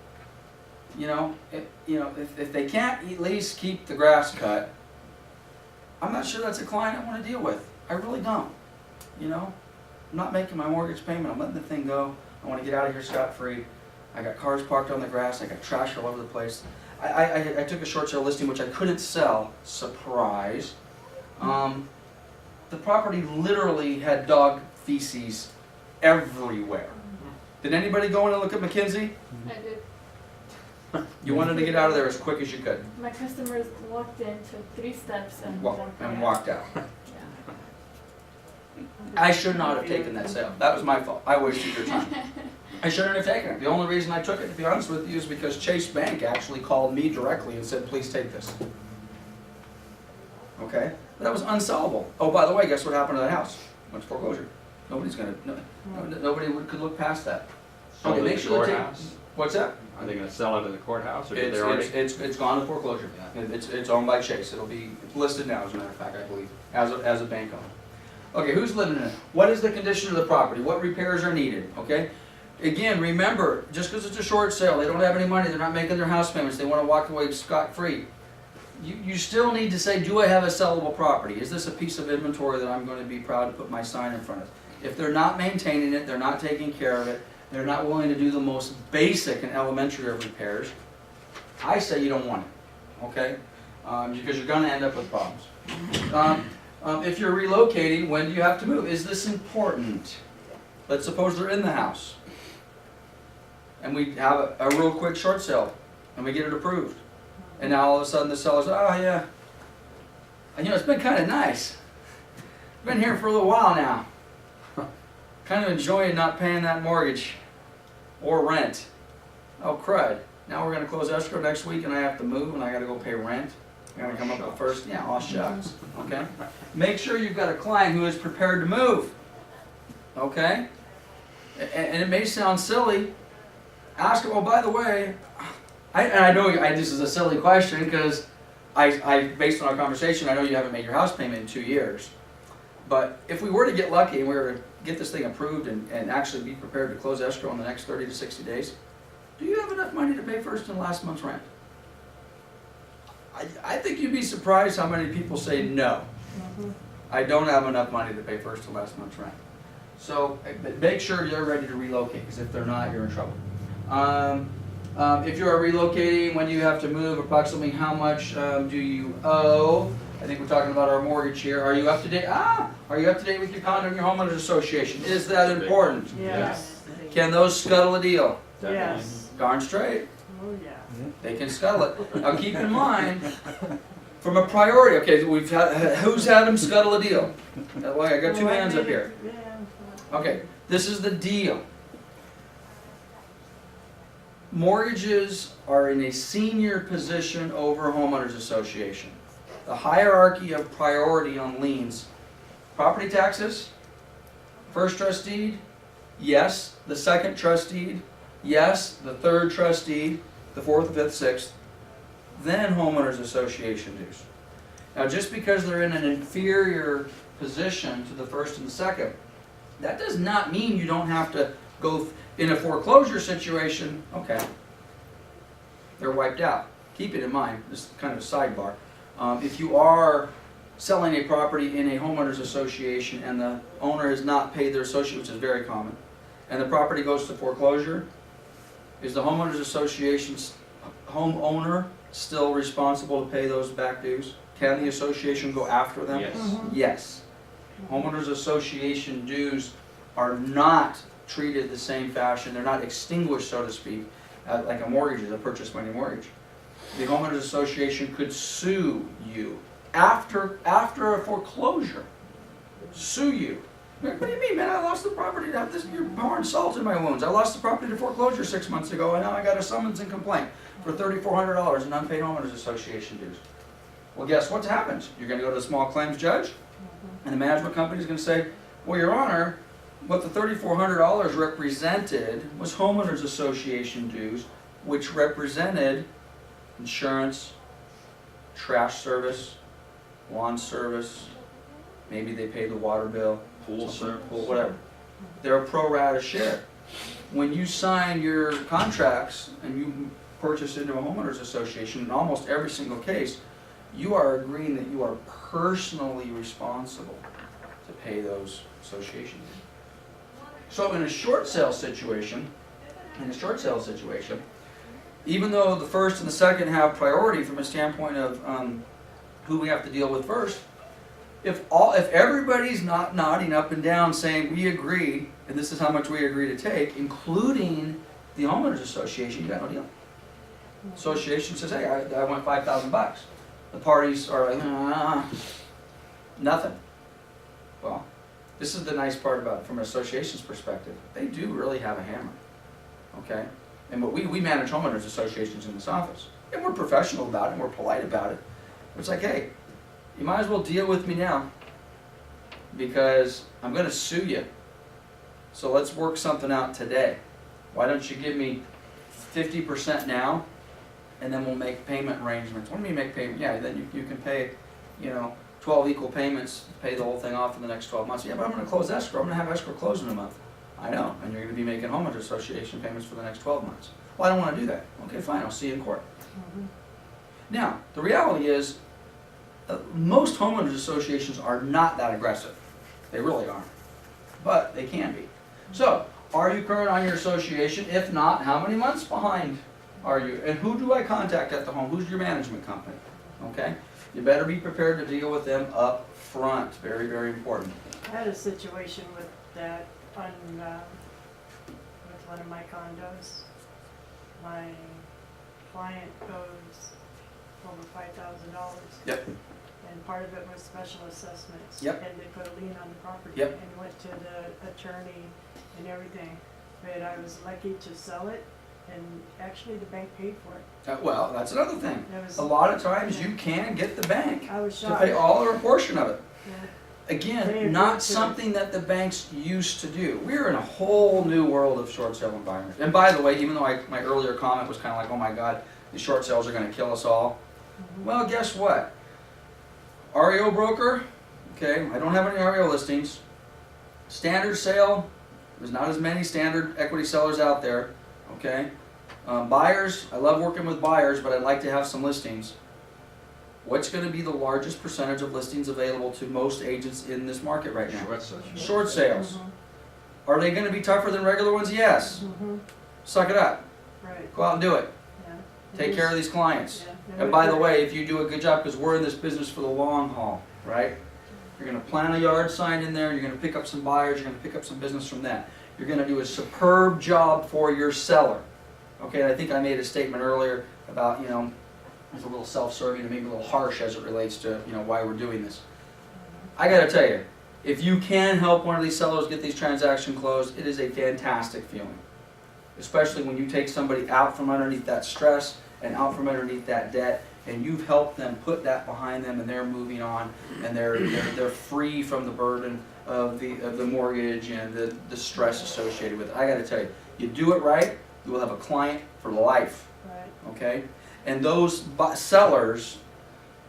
You know, if they can't at least keep the grass cut, I'm not sure that's a client I want to deal with. I really don't. You know, I'm not making my mortgage payment. I'm letting the thing go. I want to get out of here scot-free. I got cars parked on the grass. I got trash all over the place. I took a short sale listing which I couldn't sell. Surprise. The property literally had dog feces everywhere. Did anybody go in and look at McKinsey? I did. You wanted to get out of there as quick as you could. My customers walked in, took 3 steps and Walked out. Yeah. I should not have taken that sale. That was my fault. I wasted your time. I shouldn't have taken it. The only reason I took it, to be honest with you, is because Chase Bank actually called me directly and said, please take this. Okay? That was unsolvable. Oh, by the way, guess what happened to the house? Went to foreclosure. Nobody could look past that. Sell Okay, it make at the sure to take. courthouse? What's that? Are they gonna sell it at the courthouse, or did they already? It's gone to foreclosure. It's owned by Chase. It'll be listed now, as a matter of fact, I believe, as a bank owner. Okay, who's living in it? What is the condition of the property? What repairs are needed? Okay? Again, remember, just because it's a short sale, they don't have any money, they're not making their house payments, they want to walk away scot-free. You still need to say, do I have a sellable property? Is this a piece of inventory that I'm going to be proud to put my sign in front of? If they're not maintaining it, they're not taking care of it, they're not willing to do the most basic and elementary of repairs, I say you don't want it, okay? Because you're going to end up with problems. If you're relocating, when do you have to move? Is this important? Let's suppose they're in the house, and we have a real quick short sale, and we get it approved. And now all of a sudden the seller's, oh yeah, it's been kind of nice. Been here for a little while now. Kind of enjoying not paying that mortgage or rent. Oh crud, now we're going to close escrow next week and I have to move and I got to go pay rent. I got to come up with first, aw shucks, okay? Make sure you've got a client who is prepared to move, okay? And it may sound silly. Ask them, oh by the way, I know this is a silly question because based on our conversation, I know you haven't made your house payment in 2 years. But if we were to get lucky and we were to get this thing approved and actually be prepared to close escrow in the next 30 to 60 days, do you have enough money to pay first and last month's rent? I think you'd be surprised how many people say no. I don't have enough money to pay first and last month's rent. So make sure you're ready to relocate, because if they're not, you're in trouble. If you are relocating, when do you have to move? Approximately how much do you owe? I think we're talking about our mortgage here. Are you up to date? Are you up to date with your condo and your homeowners association? Is that important? Yes. Can those scuttle a deal? Yes. Darn straight. Oh, yeah. They can scuttle it. Now keep in mind, from a priority, okay, who's had them scuttle a deal? Well, I got 2 hands up here. Yeah. Okay, this is the deal. Mortgages are in a senior position over homeowners association. The hierarchy of priority on liens: property taxes, first trust deed, yes. The second trust deed, yes. The third trust deed, the fourth, the fifth, sixth, then homeowners association dues. Now just because they're in an inferior position to the first and the second, that does not mean you don't have to go in a foreclosure situation. Okay, they're wiped out. Keep it in mind, this is kind of a sidebar. If you are selling a property in a homeowners association and the owner has not paid their associate, which is very common, and the property goes to foreclosure, is the homeowners association's homeowner still responsible to pay those back dues? Can the association go after them? Yes. Yes. Homeowners association dues are not treated the same fashion. They're not extinguished, so to speak, like a mortgage is, a purchase money mortgage. The homeowners association could sue you after a foreclosure. Sue you What do you mean, man? I lost the property. You're pouring salt in my wounds. I lost the property to foreclosure 6 months ago, and now I got a summons and complaint for $3,400 in unpaid homeowners association dues. Well, guess what's happened? You're going to go to the small claims judge, and the management company is going to say, well, Your Honor, what the $3,400 represented was homeowners association dues, which represented insurance, trash service, lawn service, maybe they paid the water bill, Pool service. pool, whatever. They're a pro rata share. When you sign your contracts and you purchase into a homeowners association, in almost every single case, you are agreeing that you are personally responsible to pay those association dues. So in a short sale situation, even though the first and the second have priority from a standpoint of who we have to deal with first, if everybody's not nodding up and down saying we agree, and this is how much we agree to take, including the homeowners association, you got no deal. Association says, hey, I want $5,000. The parties are like, nothing. Well, this is the nice part about it from an association's perspective. They do really have a hammer, okay? And we manage homeowners associations in this office. And we're professional about it, and we're polite about it. It's like, hey, you might as well deal with me now because I'm going to sue you. So let's work something out today. Why don't you give me 50% now, and then we'll make payment arrangements. When do you make payment? Yeah, then you can pay, 12 equal payments, pay the whole thing off in the next 12 months. Yeah, but I'm going to close escrow. I'm going to have escrow close in a month. I know, and you're going to be making homeowners association payments for the next 12 months. Well, I don't want to do that. Okay, fine, I'll see you in court. Now, the reality is, most homeowners associations are not that aggressive. They really aren't. But they can be. So, are you current on your association? If not, how many months behind are you? And who do I contact at the home? Who's your management company? Okay? You better be prepared to deal with them up front. Very, very important. I had a situation with that on, with one of my condos. My client owes over $5,000. Yep. And part of it was special assessments. Yep. And they put a lien on the property. Yep. And went to the attorney and everything. But I was lucky to sell it, and actually the bank paid for it. Well, that's another thing. That was, A lot of times you can get the bank I was to shocked. pay all or a portion of it. Yeah. They Again, agreed not to- something that the banks used to do. We're in a whole new world of short sale environment. And by the way, even though my earlier comment was kind of like, oh my God, the short sales are going to kill us all. Well, guess what? REO broker, okay, I don't have any REO listings. Standard sale, there's not as many standard equity sellers out there, okay? Buyers, I love working with buyers, but I'd like to have some listings. What's going to be the largest percentage of listings available to most agents in this market right now? Short sales. Short sales. Are they going to be tougher than regular ones? Yes. Suck it up. Right, Go out and do it. yeah. Take care of these clients. Yeah. And by the way, if you do a good job, because we're in this business for the long haul, right? You're going to plant a yard sign in there, you're going to pick up some buyers, you're going to pick up some business from that. You're going to do a superb job for your seller. Okay, and I think I made a statement earlier about, it's a little self-serving and maybe a little harsh as it relates to, why we're doing this. I got to tell you, if you can help one of these sellers get these transactions closed, it is a fantastic feeling. Especially when you take somebody out from underneath that stress and out from underneath that debt, and you've helped them put that behind them, and they're moving on, and they're free from the burden of the mortgage and the stress associated with it. I got to tell you, you do it right, you will have a client for life. Right. Okay, and those sellers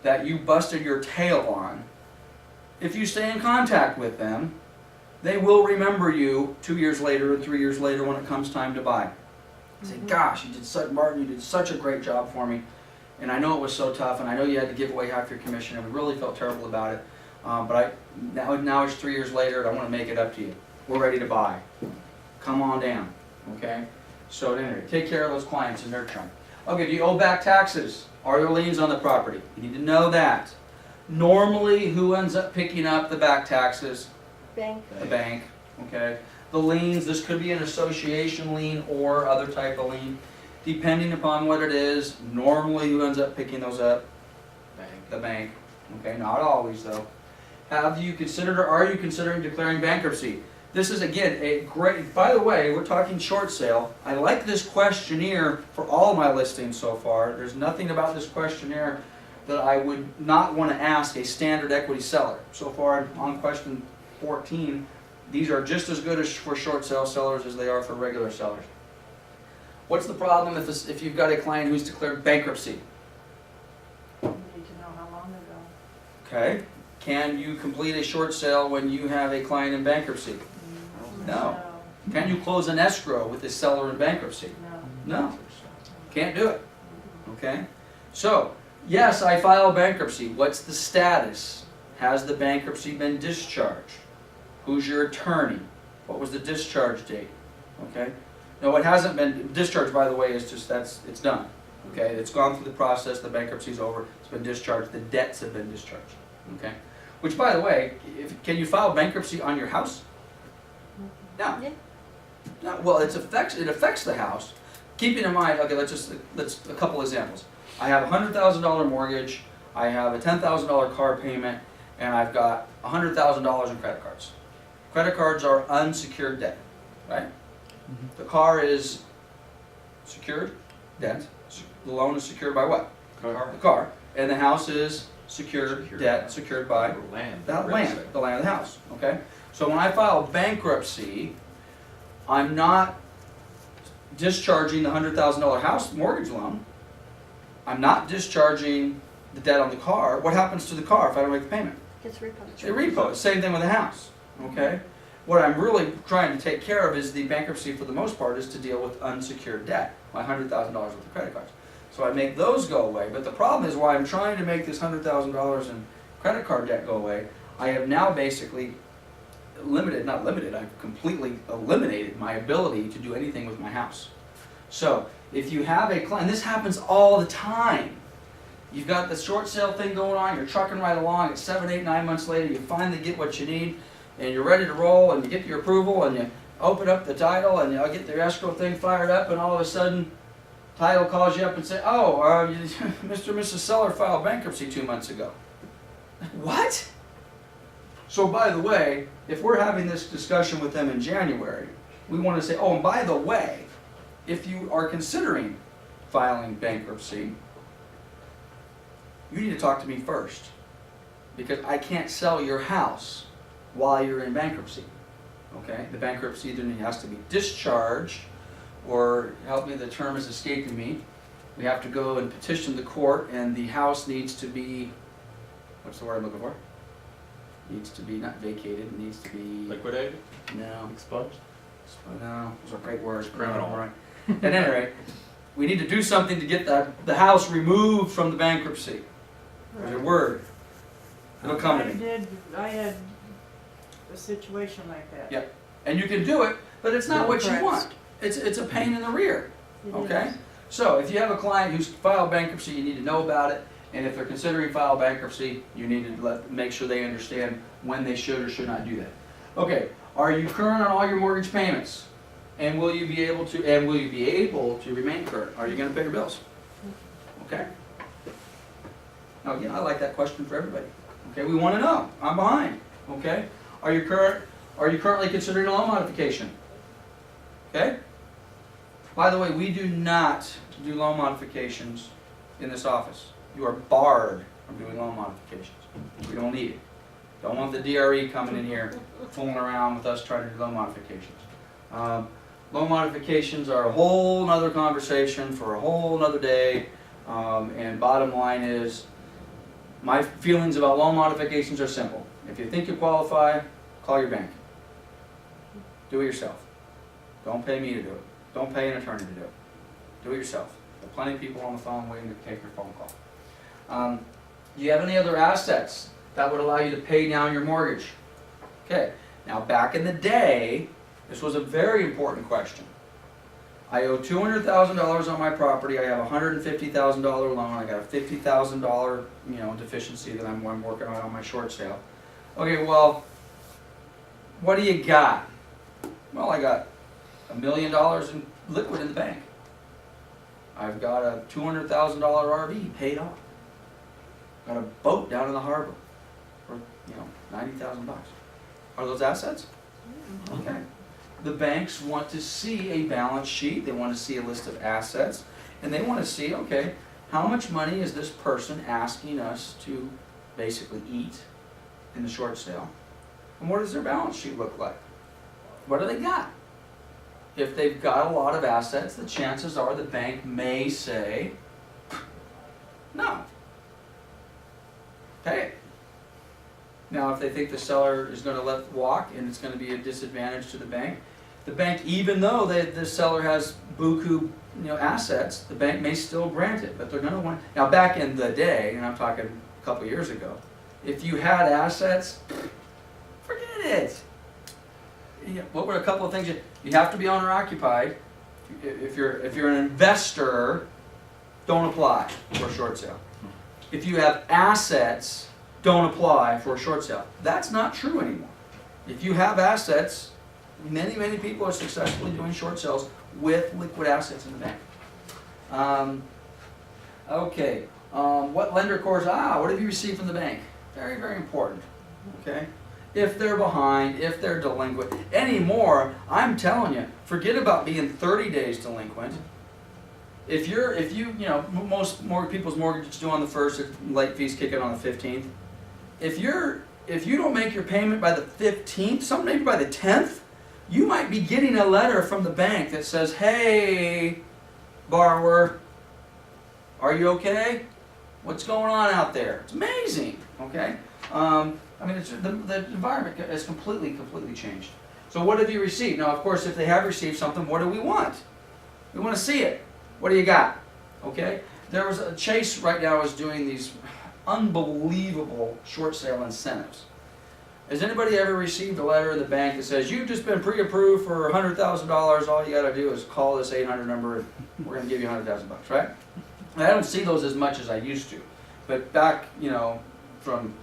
that you busted your tail on, if you stay in contact with them, they will remember you 2 years later or 3 years later when it comes time to buy. Say, gosh, Martin, you did such a great job for me, and I know it was so tough, and I know you had to give away half your commission, and we really felt terrible about it. But now it's 3 years later, and I want to make it up to you. We're ready to buy. Come on down, okay? So anyway, take care of those clients in their turn. Okay, do you owe back taxes? Are there liens on the property? You need to know that. Normally, who ends up picking up the back taxes? Bank. The bank, okay? The liens, this could be an association lien or other type of lien. Depending upon what it is, normally who ends up picking those up? Bank. The bank, okay? Not always though. have you considered or are you considering declaring bankruptcy? This is again a great, by the way, we're talking short sale. I like this questionnaire for all my listings so far. There's nothing about this questionnaire that I would not want to ask a standard equity seller. So far on question 14, these are just as good as for short sale sellers as they are for regular sellers. What's the problem if you've got a client who's declared bankruptcy? You need to know how long ago. Okay. Can you complete a short sale when you have a client in bankruptcy? No. Can you close an escrow with a seller in bankruptcy? No. No. Can't do it. Okay? So, yes, I file bankruptcy. What's the status? Has the bankruptcy been discharged? Who's your attorney? What was the discharge date? Okay? No, what hasn't been discharged, by the way, is just it's done. Okay? It's gone through the process, the bankruptcy's over, it's been discharged, the debts have been discharged. Okay? Which, by the way, can you file bankruptcy on your house? No. Yeah. No, well, it affects the house. Keeping in mind, okay, let's a couple examples. I have a $100,000 mortgage, I have a $10,000 car payment, and I've got $100,000 in credit cards. Credit cards are unsecured debt, right? The car is secured debt. The loan is secured by what? The car. And the house is secured debt, secured by Land. the land of the house, okay? So when I file bankruptcy, I'm not discharging the $100,000 house mortgage loan. I'm not discharging the debt on the car. What happens to the car if I don't make the payment? Gets repo. It repos. Same thing with the house, okay? What I'm really trying to take care of is the bankruptcy, for the most part, is to deal with unsecured debt, my $100,000 worth of credit cards. So I make those go away. But the problem is, while I'm trying to make this $100,000 in credit card debt go away, I have now basically I've completely eliminated my ability to do anything with my house. So if you have a client, and this happens all the time, you've got the short sale thing going on, you're trucking right along, it's 7, 8, 9 months later, you finally get what you need, and you're ready to roll, and you get your approval, and you open up the title, and you get the escrow thing fired up, and all of a sudden, title calls you up and say, oh, Mr. and Mrs. Seller filed bankruptcy 2 months ago. What? So by the way, if we're having this discussion with them in January, we want to say, oh, and by the way, if you are considering filing bankruptcy, you need to talk to me first, because I can't sell your house while you're in bankruptcy. Okay? The bankruptcy either has to be discharged, or, help me, the term is escaping me, we have to go and petition the court, and the house needs to be, what's the word I'm looking for? Needs to be not vacated, it needs to be... Liquidated? No. Expunged? No, those are great words. Criminal. Right. At any rate, we need to do something to get the house removed from the bankruptcy. There's a word. It'll come to me. I had a situation like that. Yep. And you can do it, but it's not what you Correct. want. It's a pain in the rear. It Okay? is. So if you have a client who's filed bankruptcy, you need to know about it. And if they're considering file bankruptcy, you need to make sure they understand when they should or should not do that. Okay, are you current on all your mortgage payments? And will you be able to remain current? Are you going to pay your bills? Okay. Now again, I like that question for everybody. Okay, we want to know. I'm behind. Okay. Are you currently considering a loan modification? Okay. By the way, we do not do loan modifications in this office. You are barred from doing loan modifications. We don't need it. Don't want the DRE coming in here fooling around with us trying to do loan modifications. Loan modifications are a whole nother conversation for a whole nother day. And bottom line is, my feelings about loan modifications are simple. If you think you qualify, call your bank. Do it yourself. Don't pay me to do it. Don't pay an attorney to do it. Do it yourself. There are plenty of people on the phone waiting to take your phone call. Do you have any other assets that would allow you to pay down your mortgage? Okay, now back in the day, this was a very important question. I owe $200,000 on my property, I have a $150,000 loan, I got a $50,000 deficiency that I'm working on my short sale. Okay, well, what do you got? Well, I got $1 million in liquid in the bank. I've got a $200,000 RV paid off. Got a boat down in the harbor for $90,000. Are those assets? Okay. The banks want to see a balance sheet, they want to see a list of assets, and they want to see, okay, how much money is this person asking us to basically eat in the short sale? And what does their balance sheet look like? What do they got? If they've got a lot of assets, the chances are the bank may say, no. Pay it. Now, if they think the seller is going to let it walk and it's going to be a disadvantage to the bank, even though the seller has buku assets, the bank may still grant it, but they're going to want. Now, back in the day, and I'm talking a couple years ago, if you had assets, forget it. What were a couple of things? You have to be owner occupied. If you're an investor, don't apply for a short sale. If you have assets, don't apply for a short sale. That's not true anymore. If you have assets, many people are successfully doing short sales with liquid assets in the bank. Okay, what lender cores? What have you received from the bank? Very, very important. Okay, if they're behind, if they're delinquent anymore, I'm telling you, forget about being 30 days delinquent. If most people's mortgages due on the 1st, late fees kick in on the 15th. If you don't make your payment by the 15th, some maybe by the 10th, you might be getting a letter from the bank that says, hey, borrower, are you okay? What's going on out there? It's amazing, okay? The environment has completely changed. So what have you received? Now, of course, if they have received something, what do we want? We want to see it. What do you got? Okay? There was a Chase right now is doing these unbelievable short sale incentives. Has anybody ever received a letter in the bank that says, you've just been pre-approved for $100,000, all you got to do is call this 800 number and we're going to give you $100,000, right? I don't see those as much as I used to. But back, from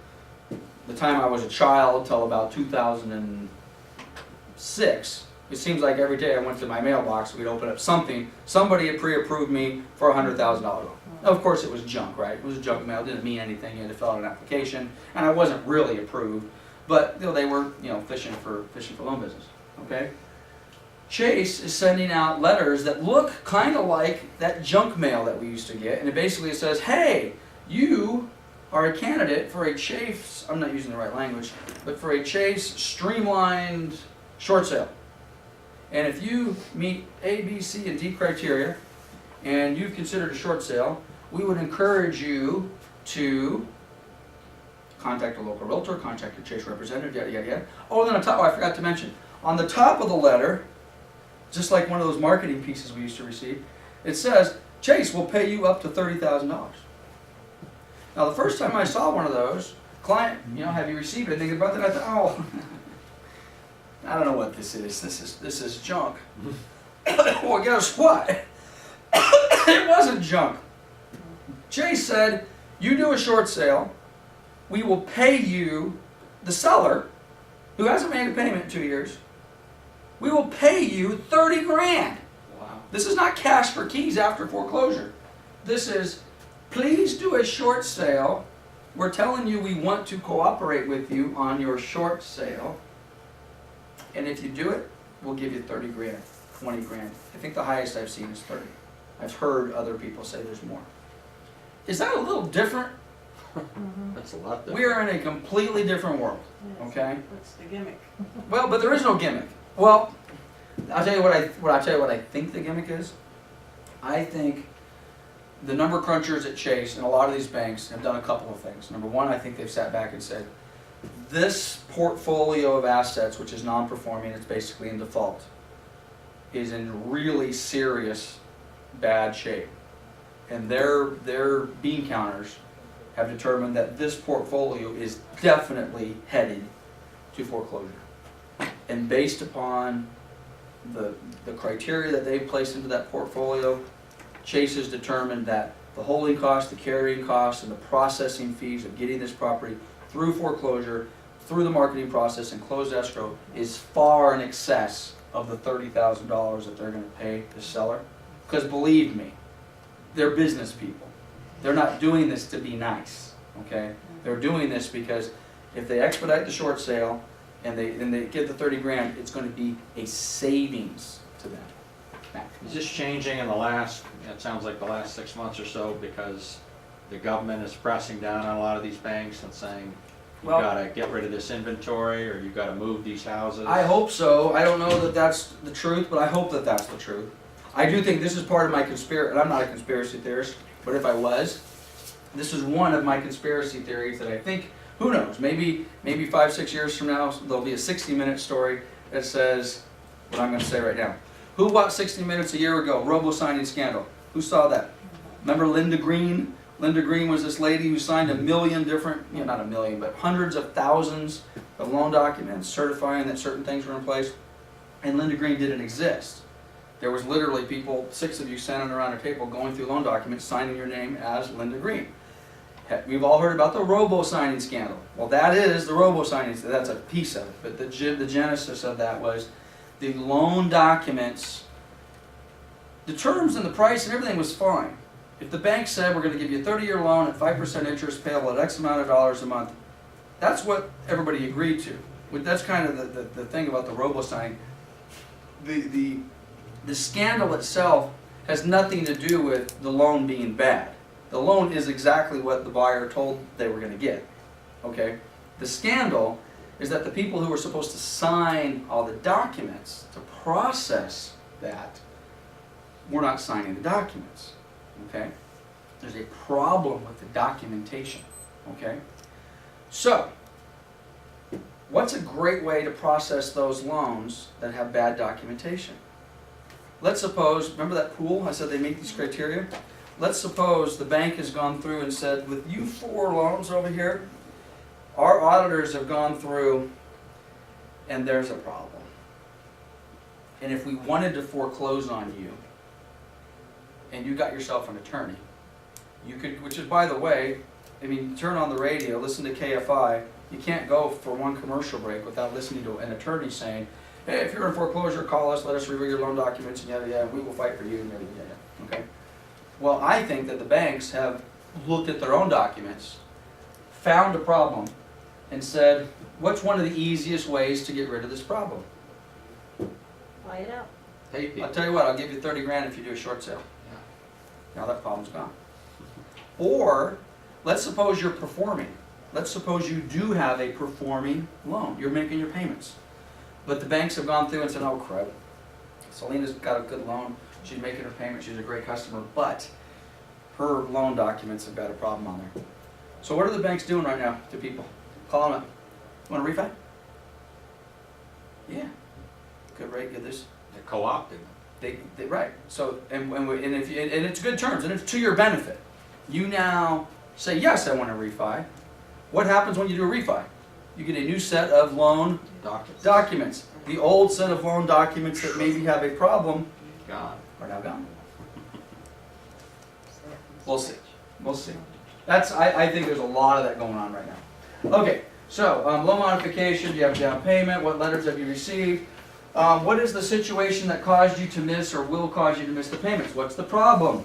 the time I was a child till about 2006, it seems like every day I went to my mailbox, we'd open up something, somebody had pre-approved me for a $100,000 loan. Of course it was junk, right? It was junk mail, it didn't mean anything, you had to fill out an application, and I wasn't really approved, but they were fishing for loan business, okay? Chase is sending out letters that look kind of like that junk mail that we used to get, and it basically says, hey, you are a candidate for a Chase, I'm not using the right language, but for a Chase streamlined short sale. And if you meet A, B, C, and D criteria, and you've considered a short sale, we would encourage you to contact a local realtor, contact your Chase representative, yada, yada, yada. Oh, and then on top, I forgot to mention, on the top of the letter, just like one of those marketing pieces we used to receive, it says, Chase will pay you up to $30,000. Now, the first time I saw one of those, client, have you received anything about that? I thought, oh, I don't know what this is. This is junk. Well, guess what? It wasn't junk. Chase said, you do a short sale, we will pay you, the seller, who hasn't made a payment in 2 years, we will pay you 30 grand. Wow. This is not cash for keys after foreclosure. This is, please do a short sale. We're telling you we want to cooperate with you on your short sale. And if you do it, we'll give you 30 grand, 20 grand. I think the highest I've seen is 30. I've heard other people say there's more. Is that a little different? That's a lot different. We are in a completely different world, okay? What's the gimmick? Well, but there is no gimmick. Well, I'll tell you what I think the gimmick is. I think the number crunchers at Chase and a lot of these banks have done a couple of things. Number one, I think they've sat back and said, this portfolio of assets, which is non-performing, it's basically in default, is in really serious bad shape. And their bean counters have determined that this portfolio is definitely headed to foreclosure. And based upon the criteria that they've placed into that portfolio, Chase has determined that the holding costs, the carrying costs, and the processing fees of getting this property through foreclosure, through the marketing process and closed escrow is far in excess of the $30,000 that they're going to pay the seller. Because believe me, they're business people. They're not doing this to be nice, okay? They're doing this because if they expedite the short sale and they get the 30 grand, it's gonna be a savings to them. Now, Is this changing in the last, it sounds like the last 6 months or so, because the government is pressing down on a lot of these banks and saying, you Well- gotta get rid of this inventory, or you gotta move these houses? I hope so. I don't know that that's the truth, but I hope that that's the truth. I do think this is part of my conspiracy, and I'm not a conspiracy theorist, but if I was, this is one of my conspiracy theories that I think, who knows, maybe 5, 6 years from now, there'll be a 60-minute story that says what I'm gonna say right now. Who watched 60 Minutes a year ago? Robo-signing scandal. Who saw that? Remember Linda Green? Linda Green was this lady who signed a million different, not a million, but hundreds of thousands of loan documents certifying that certain things were in place. And Linda Green didn't exist. There was literally people, 6 of you standing around a table going through loan documents, signing your name as Linda Green. We've all heard about the robo-signing scandal. Well, that is the robo-signing, that's a piece of it. But the genesis of that was the loan documents, the terms and the price and everything was fine. If the bank said we're going to give you a 30-year loan at 5% interest payable at X amount of dollars a month, that's what everybody agreed to. That's kind of the thing about the robo-signing. The scandal itself has nothing to do with the loan being bad. The loan is exactly what the buyer told they were going to get. Okay? The scandal is that the people who were supposed to sign all the documents to process that were not signing the documents. Okay? There's a problem with the documentation. Okay? So, what's a great way to process those loans that have bad documentation? Let's suppose, remember that pool? I said they meet these criteria? Let's suppose the bank has gone through and said, with you 4 loans over here, our auditors have gone through and there's a problem. And if we wanted to foreclose on you, and you got yourself an attorney, you could, which is, by the way, I mean, turn on the radio, listen to KFI, you can't go for one commercial break without listening to an attorney saying, hey, if you're in foreclosure, call us, let us review your loan documents, and yada, yada, we will fight for you, and yada, yada, okay? Well, I think that the banks have looked at their own documents, found a problem, and said, what's one of the easiest ways to get rid of this problem? Buy it out. Pay people. I'll tell you what, I'll give you 30 grand if you do a short sale. Now that problem's gone. Or, let's suppose you're performing. Let's suppose you do have a performing loan. You're making your payments. But the banks have gone through and said, oh crap, Selena's got a good loan. She's making her payment. She's a great customer. But her loan documents have got a problem on there. So what are the banks doing right now to people? Calling up. Want to refi? Yeah. Good rate, get this. They're co-opting them. They right. So and if you, and it's good terms and it's to your benefit. You now say yes, I want to refi. What happens when you do a refi? You get a new set of loan documents. The old set of loan documents that maybe have a problem Gone. are now gone. We'll see. We'll see. That's I think there's a lot of that going on right now. Okay. So loan modification. Do you have down payment? What letters have you received? What is the situation that caused you to miss or will cause you to miss the payments? What's the problem?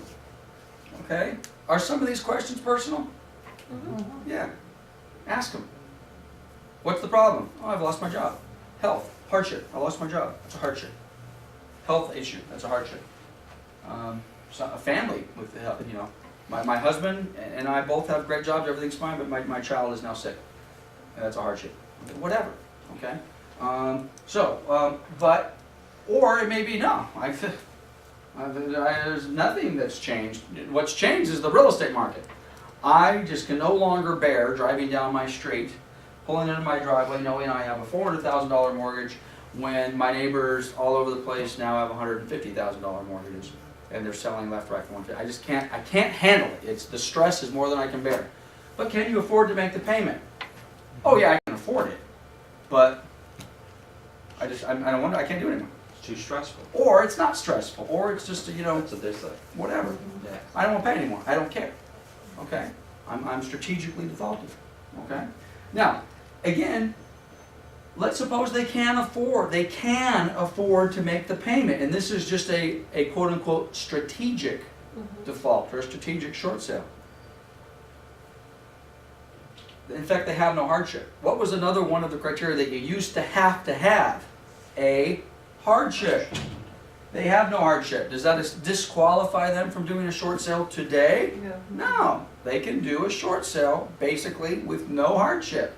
Okay? Are some of these questions personal? Yeah. Ask them. What's the problem? Oh, I've lost my job. Health. Hardship. I lost my job. That's a hardship. Health issue. That's a hardship. So a family with the health, you know. My husband and I both have great jobs. Everything's fine, but my child is now sick. And that's a hardship. Whatever. Okay? But, or it may be no. There's nothing that's changed. What's changed is the real estate market. I just can no longer bear driving down my street, pulling into my driveway, knowing I have a $400,000 mortgage when my neighbors all over the place now have $150,000 mortgages and they're selling left, right, for $150,000. I just can't. I can't handle it. It's the stress is more than I can bear. But can you afford to make the payment? Oh yeah, I can afford it, but I don't want to, I can't do it anymore. It's too stressful. Or it's not stressful, or it's just, you know, That's what they say. whatever. Yeah. I don't want to pay anymore. I don't care. Okay? I'm strategically defaulted. Okay? Now, again, let's suppose they can afford to make the payment, and this is just a quote-unquote strategic default or a strategic short sale. In fact, they have no hardship. What was another one of the criteria that you used to have? A hardship. They have no hardship. Does that disqualify them from doing a short sale today? No. No, they can do a short sale basically with no hardship.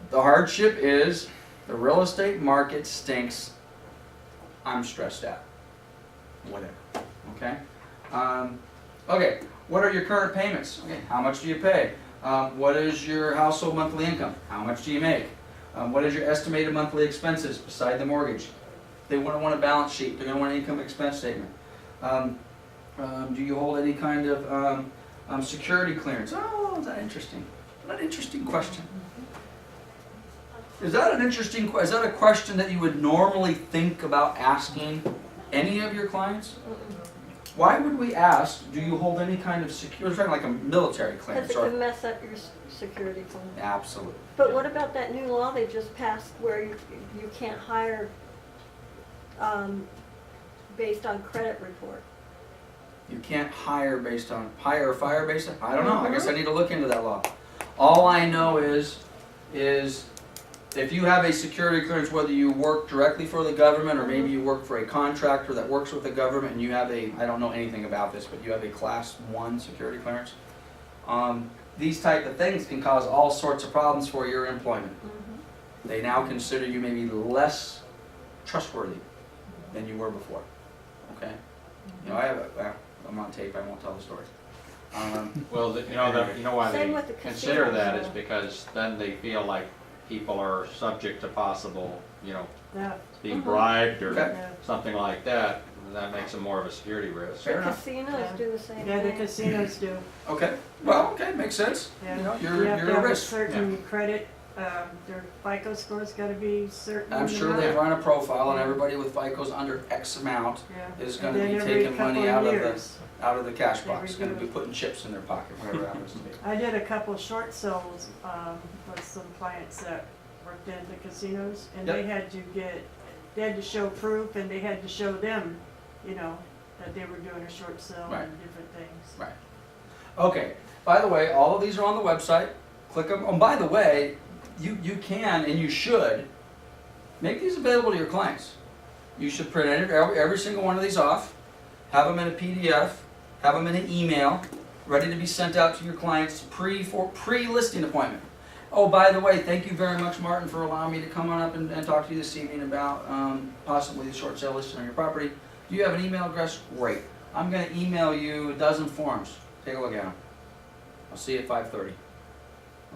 The hardship is the real estate market stinks. I'm stressed out. Whatever. Okay? Okay, what are your current payments? Okay, how much do you pay? What is your household monthly income? How much do you make? What is your estimated monthly expenses beside the mortgage? They want a balance sheet. They're going to want an income and expense statement. Do you hold any kind of security clearance? Oh, is that interesting? Is that an interesting question? Is that an interesting question? Is that a question that you would normally think about asking any of your clients? Why would we ask, do you hold any kind of security, like a military Because clearance? it Or, can mess up your security fund. absolutely. But what about that new law they just passed where you can't hire based on credit report? You can't hire based on, hire or fire based on, I don't know, I guess I need to look into that law. All I know is if you have a security clearance, whether you work directly for the government or maybe you work for a contractor that works with the government and you have a, I don't know anything about this, but you have a class 1 security clearance, these type of things can cause all sorts of problems for your employment. They now consider you maybe less trustworthy than you were before. Okay? You know, well, I'm on tape, I won't tell the story. Well, you know why Same they with the consider casinos, that is though. because then they feel like people are subject to possible, Yeah, being bribed or Okay. yeah. something like that. That makes them more of a security risk. Fair The enough. casinos Yeah. do the same Yeah, the thing. casinos do. Okay, well, okay, makes sense. Yeah. You know, You you're have to a have a risk. certain credit, their FICO score's gotta be certain. I'm sure amount. they run a profile and everybody with FICO's under X amount Yeah. is And gonna then be every taking couple money out of years. the cash They box, gonna be review. putting chips in their pocket, whatever that happens to be. I did a couple short sales, with some clients that worked at the casinos, and Yep. they had to show proof, and they had to show them, that they were doing a short sale Right. and different things. Right. Okay, by the way, all of these are on the website. Click them. Oh, by the way, you can and you should make these available to your clients. You should print every single one of these off, have them in a PDF, have them in an email, ready to be sent out to your clients pre-listing appointment. Oh, by the way, thank you very much, Martin, for allowing me to come on up and talk to you this evening about possibly the short sale listing on your property. Do you have an email address? Great. I'm going to email you a dozen forms. Take a look at them. I'll see you at 5:30.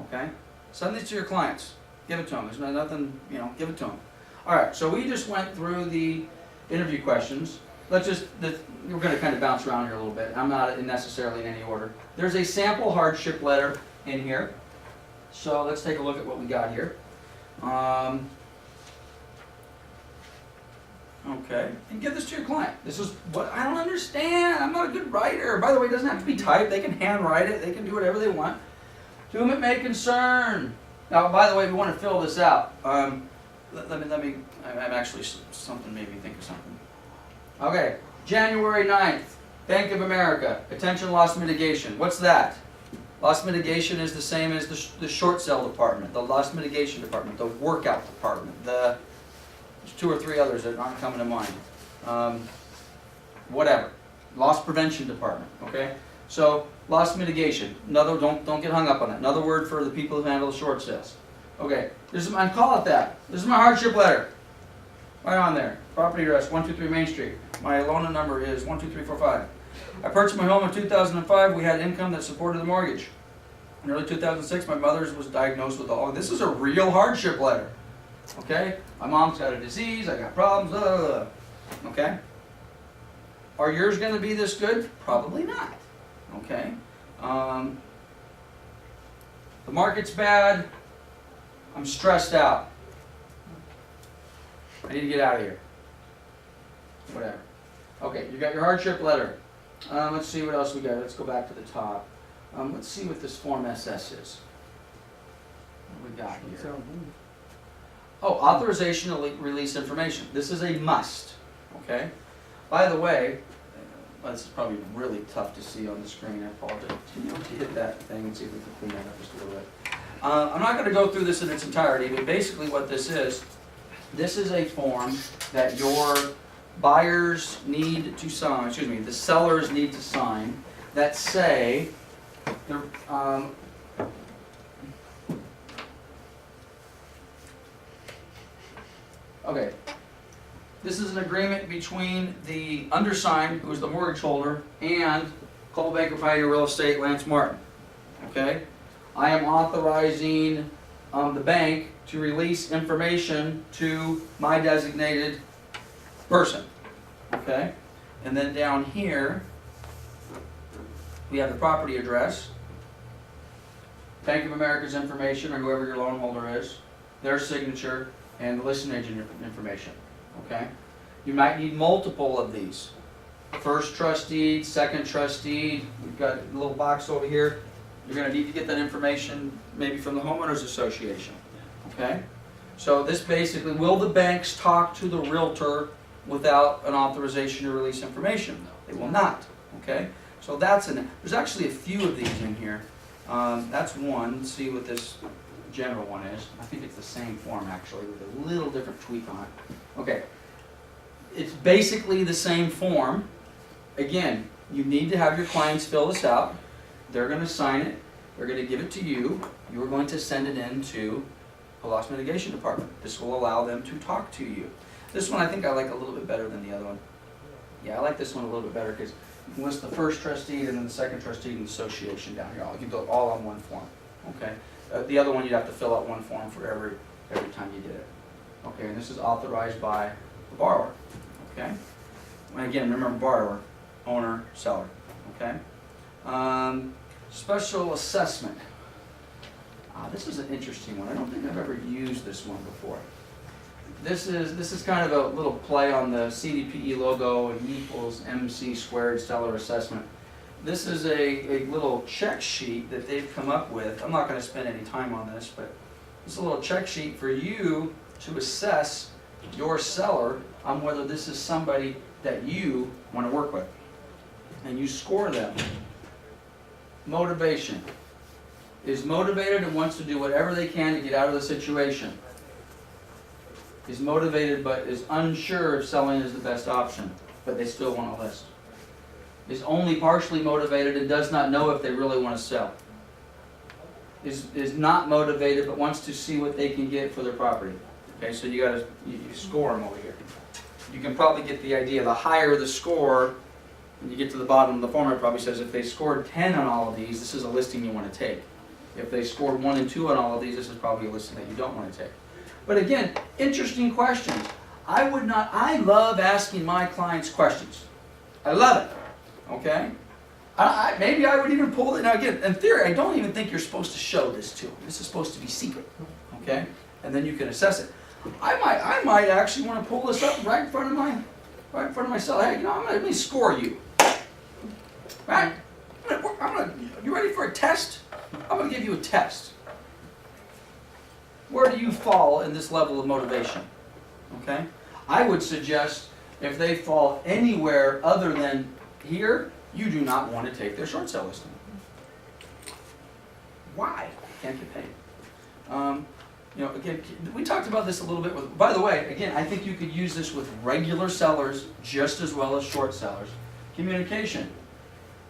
Okay? Send these to your clients. Give it to them. There's nothing, give it to them. All right, so we just went through the interview questions. We're going to kind of bounce around here a little bit. I'm not necessarily in any order. There's a sample hardship letter in here. So let's take a look at what we got here. Okay, and give this to your client. This is what I don't understand. I'm not a good writer. By the way, it doesn't have to be typed. They can handwrite it. They can do whatever they want. To whom it may concern. Now, by the way, we want to fill this out. Let me. I'm actually something made me think of something. Okay, January 9th, Bank of America. Attention, loss mitigation. What's that? Loss mitigation is the same as the short sale department, the loss mitigation department, the workout department, there's 2 or 3 others that aren't coming to mind. Whatever. Loss prevention department, okay? So, loss mitigation. Don't get hung up on that. Another word for the people who handle the short sales. Okay, I call it that. This is my hardship letter. Right on there. Property address, 123 Main Street. My loan number is 12345. I purchased my home in 2005. We had income that supported the mortgage. In early 2006, my mother was diagnosed with this is a real hardship letter. Okay? My mom's got a disease, I got problems, blah, blah, blah. Okay? Are yours going to be this good? Probably not. Okay? The market's bad. I'm stressed out. I need to get out of here. Whatever. Okay, you got your hardship letter. Let's see what else we got. Let's go back to the top. Let's see what this Form SS is. What do we got here? Oh, authorization to release information. This is a must. Okay? By the way, this is probably really tough to see on the screen. I apologize. Can you hit that thing and see if we can clean that up just a little bit? I'm not gonna go through this in its entirety, but basically what this is a form that your buyers need to sign, excuse me, the sellers need to sign, that say, okay, this is an agreement between the undersigned, who is the mortgage holder, and Coldwell Banker Pioneer Real Estate, Lance Martin, okay? I am authorizing the bank to release information to my designated person, okay? And then down here, we have the property address, Bank of America's information, or whoever your loan holder is, their signature, and the listing agent information, okay? You might need multiple of these. First trust deed, second trust deed, we've got a little box over here. You're gonna need to get that information maybe from the homeowners association, okay? So this basically, will the banks talk to the realtor without an authorization to release information? They will not, okay? So that's in it. There's actually a few of these in here. That's one. Let's see what this general one is. I think it's the same form actually with a little different tweak on it. Okay. It's basically the same form. Again, you need to have your clients fill this out. They're going to sign it. They're going to give it to you. You're going to send it in to the loss mitigation department. This will allow them to talk to you. This one I think I like a little bit better than the other one. Yeah, I like this one a little bit better because you can list the first trustee and then the second trustee and the association down here. You do it all on one form. Okay. The other one you'd have to fill out one form for every time you did it. Okay, and this is authorized by the borrower. Okay. And again, remember borrower, owner, seller. Okay. Special assessment. This is an interesting one. I don't think I've ever used this one before. This is kind of a little play on the CDPE logo and equals MC squared seller assessment. This is a little check sheet that they've come up with. I'm not going to spend any time on this, but it's a little check sheet for you to assess your seller on whether this is somebody that you want to work with. And you score them. Motivation. Is motivated and wants to do whatever they can to get out of the situation. Is motivated but is unsure if selling is the best option, but they still want to list. Is only partially motivated and does not know if they really want to sell. Is not motivated but wants to see what they can get for their property. Okay, so you score them over here. You can probably get the idea. The higher the score, when you get to the bottom of the form, it probably says if they scored 10 on all of these, this is a listing you want to take. If they scored 1 and 2 on all of these, this is probably a listing that you don't want to take. But again, interesting questions. I love asking my clients questions. I love it. Okay? Maybe I would even pull it. Now again, in theory, I don't even think you're supposed to show this to them. This is supposed to be secret. Okay? And then you can assess it. I might actually want to pull this up right in front of my seller. Hey, I'm going to score you. Right? You ready for a test? I'm going to give you a test. Where do you fall in this level of motivation? Okay? I would suggest if they fall anywhere other than here, you do not want to take their short sale listing. Why? Can't get paid. Again, we talked about this a little bit with, by the way, again, I think you could use this with regular sellers just as well as short sellers. Communication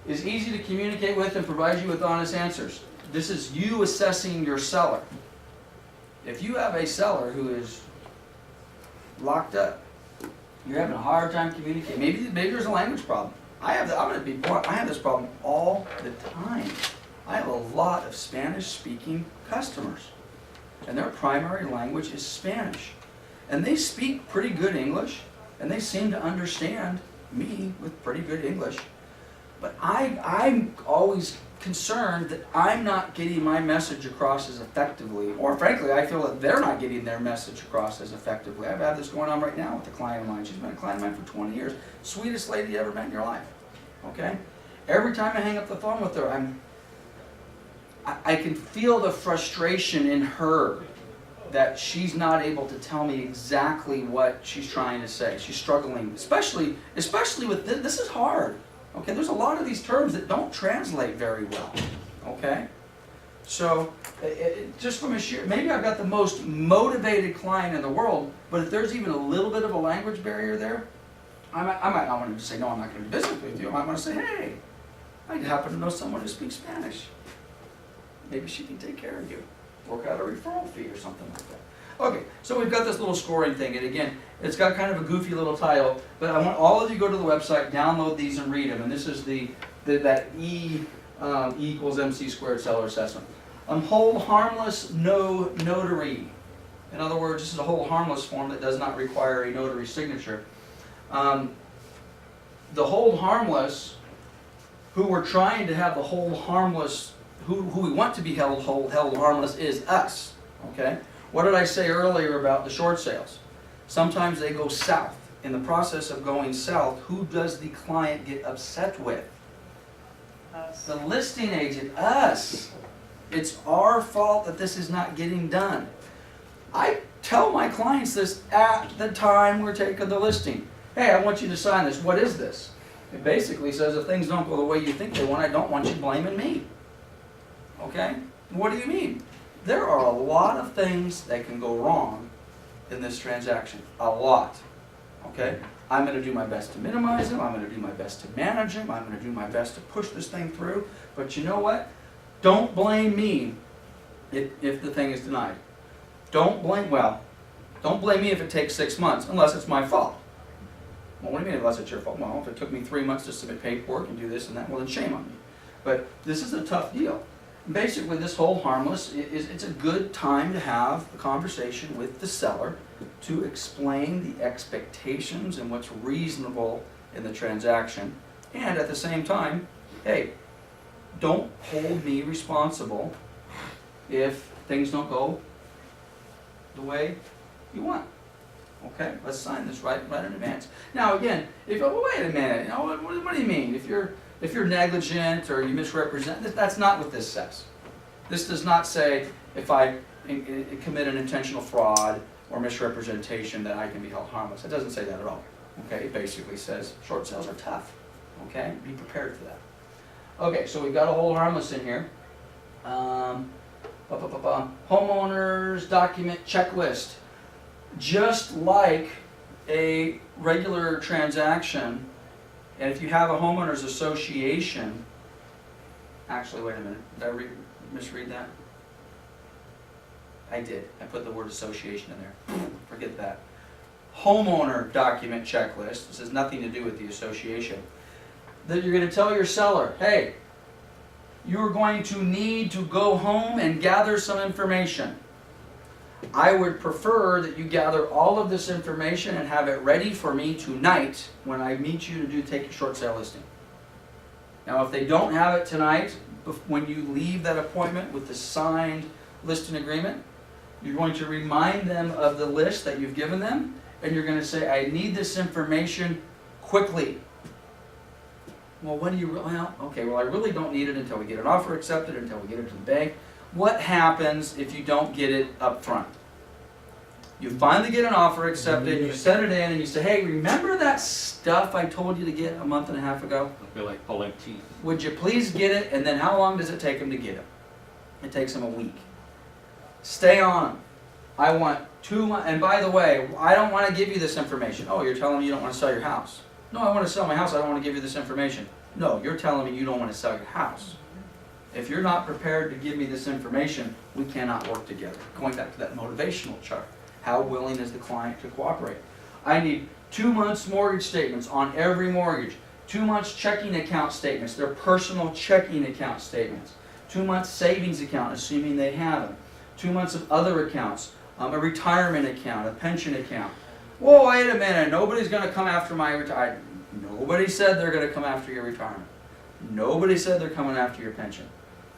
is easy to communicate with and provide you with honest answers. This is you assessing your seller. If you have a seller who is locked up, you're having a hard time communicating. Maybe there's a language problem. I'm going to be blunt. I have this problem all the time. I have a lot of Spanish-speaking customers, and their primary language is Spanish. And they speak pretty good English, and they seem to understand me with pretty good English. But I'm always concerned that I'm not getting my message across as effectively, or frankly, I feel that they're not getting their message across as effectively. I've had this going on right now with a client of mine. She's been a client of mine for 20 years. Sweetest lady you ever met in your life. Okay? Every time I hang up the phone with her, I can feel the frustration in her that she's not able to tell me exactly what she's trying to say. She's struggling, especially with this is hard. Okay, there's a lot of these terms that don't translate very well. Okay? So, just from a sheer, maybe I've got the most motivated client in the world, but if there's even a little bit of a language barrier there, I might not want to say, no, I'm not going to do business with you. I might want to say, hey, I happen to know someone who speaks Spanish. Maybe she can take care of you. Work out a referral fee or something like that. Okay, so we've got this little scoring thing, and again, it's got kind of a goofy little title, but I want all of you to go to the website, download these and read them, and this is that E equals MC squared seller assessment. Hold harmless, no notary. In other words, this is a hold harmless form that does not require a notary signature. The hold harmless, who we're trying to have the hold harmless, who we want to be held harmless is us, okay? What did I say earlier about the short sales? Sometimes they go south. In the process of going south, who does the client get upset with? Us. The listing agent, us. It's our fault that this is not getting done. I tell my clients this at the time we're taking the listing. Hey, I want you to sign this. What is this? It basically says if things don't go the way you think they want, I don't want you blaming me. Okay? What do you mean? There are a lot of things that can go wrong in this transaction. A lot. Okay? I'm going to do my best to minimize them. I'm going to do my best to manage them. I'm going to do my best to push this thing through. But you know what? Don't blame me if the thing is denied. Don't blame me if it takes 6 months, unless it's my fault. Well, what do you mean unless it's your fault? Well, if it took me 3 months to submit paperwork and do this and that, well then shame on me. But this is a tough deal. Basically, this hold harmless, it's a good time to have a conversation with the seller to explain the expectations and what's reasonable in the transaction. And at the same time, hey, don't hold me responsible if things don't go the way you want. Okay, let's sign this right in advance. Now again, if wait a minute, what do you mean? If you're negligent or you misrepresent, that's not what this says. This does not say if I commit an intentional fraud or misrepresentation that I can be held harmless. It doesn't say that at all. Okay, it basically says short sales are tough. Okay, be prepared for that. Okay, so we've got a hold harmless in here. Homeowners document checklist. Just like a regular transaction, and if you have a homeowners association, actually wait a minute, did I misread that? I did, I put the word association in there, forget that. Homeowner document checklist, this has nothing to do with the association. That you're going to tell your seller, hey, you're going to need to go home and gather some information. I would prefer that you gather all of this information and have it ready for me tonight when I meet you to take a short sale listing. Now if they don't have it tonight, when you leave that appointment with the signed listing agreement, you're going to remind them of the list that you've given them, and you're going to say, I need this information quickly. Well, when do you, well, okay, well I really don't need it until we get an offer accepted, until we get it to the bank. What happens if you don't get it up front? You finally get an offer accepted, you send it in, and you say, hey, remember that stuff I told you to get a month and a half ago? It'd be like pulling teeth. Would you please get it? And then how long does it take them to get it? It takes them a week. Stay on them. I want 2 months, and by the way, I don't want to give you this information. Oh, you're telling me you don't want to sell your house. No, I want to sell my house, I don't want to give you this information. No, you're telling me you don't want to sell your house. If you're not prepared to give me this information, we cannot work together. Going back to that motivational chart. How willing is the client to cooperate? I need 2 months mortgage statements on every mortgage. 2 months checking account statements, their personal checking account statements. 2 months savings account, assuming they have them. 2 months of other accounts, a retirement account, a pension account. Whoa, wait a minute, nobody's going to come after my retirement. Nobody said they're going to come after your retirement. Nobody said they're coming after your pension.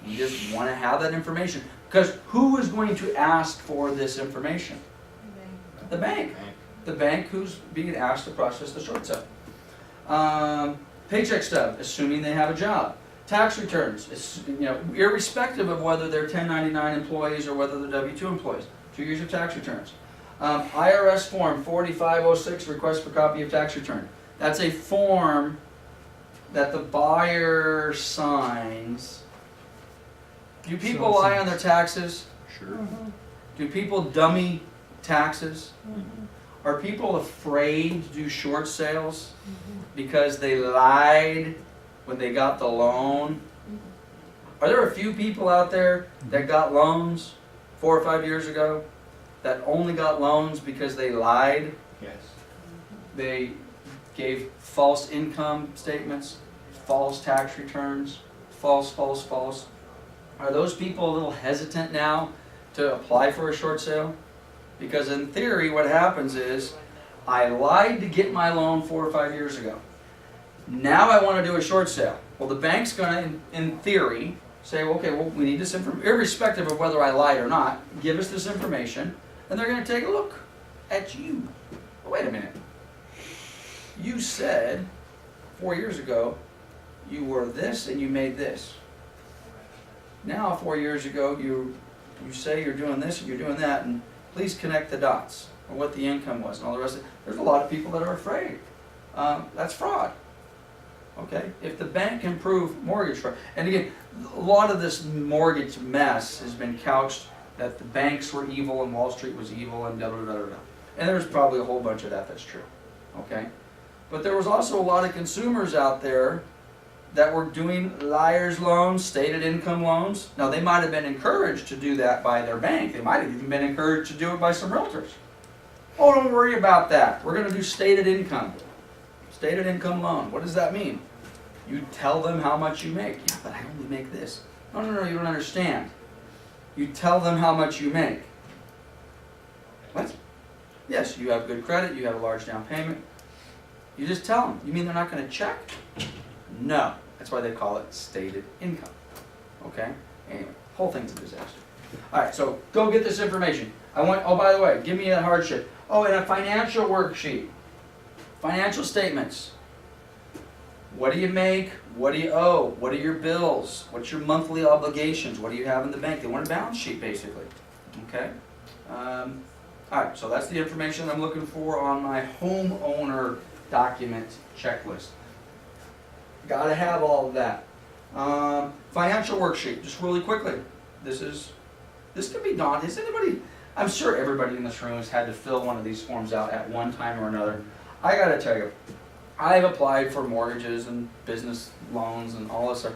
You just want to have that information. Because who is going to ask for this information? The bank. The bank who's being asked to process the short sale. Paycheck stub, assuming they have a job. Tax returns, irrespective of whether they're 1099 employees or whether they're W-2 employees. 2 years of tax returns. IRS form 4506, request for copy of tax return. That's a form that the buyer signs Do people lie on their taxes? Sure. Do people dummy taxes? Are people afraid to do short sales because they lied when they got the loan? Are there a few people out there that got loans 4 or 5 years ago that only got loans because they lied? Yes. They gave false income statements, false tax returns, false. Are those people a little hesitant now to apply for a short sale? Because in theory, what happens is, I lied to get my loan 4 or 5 years ago. Now I want to do a short sale. Well, the bank's going to, in theory, say, okay, well, we need this information, irrespective of whether I lied or not, give us this information, and they're going to take a look at you. Well, wait a minute. You said 4 years ago you were this and you made this. Now 4 years ago you say you're doing this and you're doing that, and please connect the dots on what the income was and all the rest of it. There's a lot of people that are afraid. That's fraud. Okay? If the bank can prove mortgage fraud, and again, a lot of this mortgage mess has been couched that the banks were evil and Wall Street was evil and da-da-da-da-da. And there's probably a whole bunch of that's true. Okay? But there was also a lot of consumers out there that were doing liar's loans, stated income loans. Now, they might have been encouraged to do that by their bank. They might have even been encouraged to do it by some realtors. Oh, don't worry about that. We're going to do stated income. Stated income loan. What does that mean? You tell them how much you make. Yeah, but I only make this. No, you don't understand. You tell them how much you make. What? Yes, you have good credit, you have a large down payment. You just tell them. You mean they're not going to check? No. That's why they call it stated income. Okay? Anyway, whole thing's a disaster. Alright, so go get this information. Oh, by the way, give me a hardship. Oh, and a financial worksheet. Financial statements. What do you make? What do you owe? What are your bills? What's your monthly obligations? What do you have in the bank? They want a balance sheet, basically. Okay? Alright, so that's the information I'm looking for on my homeowner document checklist. Gotta have all of that. Financial worksheet, just really quickly. This can be daunting. I'm sure everybody in this room has had to fill one of these forms out at one time or another. I gotta tell you, I've applied for mortgages and business loans and all this stuff.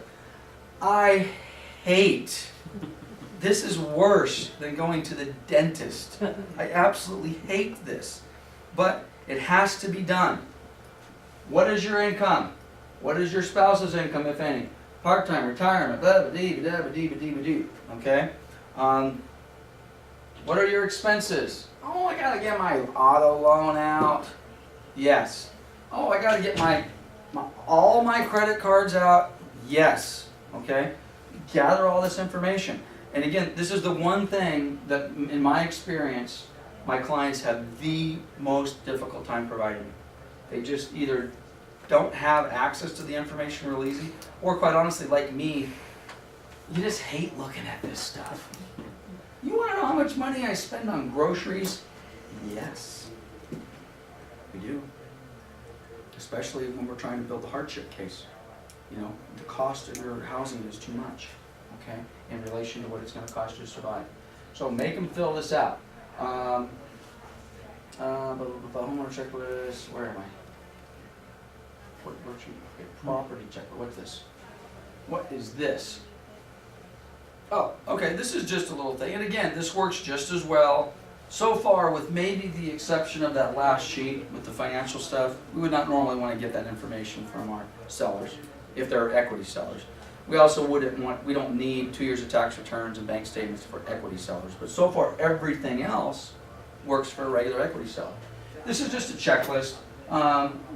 I hate, this is worse than going to the dentist. I absolutely hate this. But it has to be done. What is your income? What is your spouse's income, if any? Part-time, retirement, blah, blah, dee, blah, blah, dee, blah, dee, blah, dee. Okay? What are your expenses? Oh, I gotta get my auto loan out. Yes. Oh, I gotta get all my credit cards out. Yes. Okay? Gather all this information. And again, this is the one thing that, in my experience, my clients have the most difficult time providing me. They just either don't have access to the information real easy, or quite honestly, like me, you just hate looking at this stuff. You want to know how much money I spend on groceries? Yes, we do. Especially when we're trying to build a hardship case. You know, the cost of your housing is too much, okay, in relation to what it's going to cost you to survive. So make them fill this out. Homeowner checklist, where am I? Property checklist, what's this? What is this? Oh, okay, this is just a little thing, and again, this works just as well. So far, with maybe the exception of that last sheet with the financial stuff, we would not normally want to get that information from our sellers, if they're equity sellers. We also we don't need 2 years of tax returns and bank statements for equity sellers, but so far, everything else works for a regular equity seller. This is just a checklist.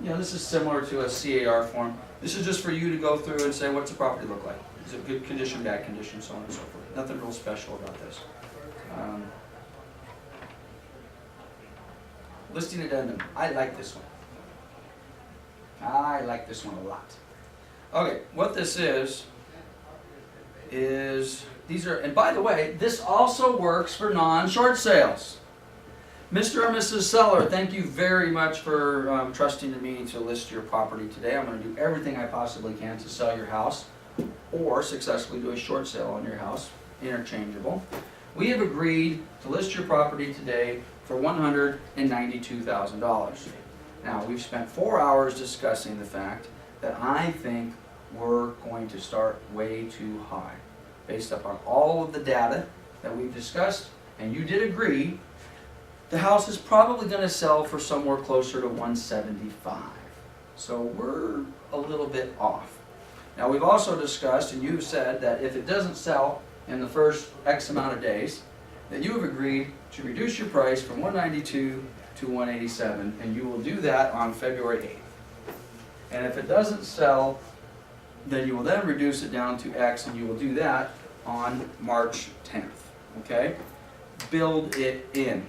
This is similar to a CAR form. This is just for you to go through and say, what's the property look like? Is it good condition, bad condition, so on and so forth. Nothing real special about this. Listing addendum. I like this one. I like this one a lot. Okay, what this is these are, and by the way, this also works for non-short sales. Mr. or Mrs. Seller, thank you very much for trusting in me to list your property today. I'm going to do everything I possibly can to sell your house or successfully do a short sale on your house. interchangeable. We have agreed to list your property today for $192,000. Now, we've spent 4 hours discussing the fact that I think we're going to start way too high, based upon all of the data that we've discussed, and you did agree the house is probably going to sell for somewhere closer to 175. So we're a little bit off. Now, we've also discussed, and you've said that if it doesn't sell in the first X amount of days, that you have agreed to reduce your price from 192 to 187, and you will do that on February 8th. And if it doesn't sell, then you will then reduce it down to X, and you will do that on March 10th, okay? Build it in,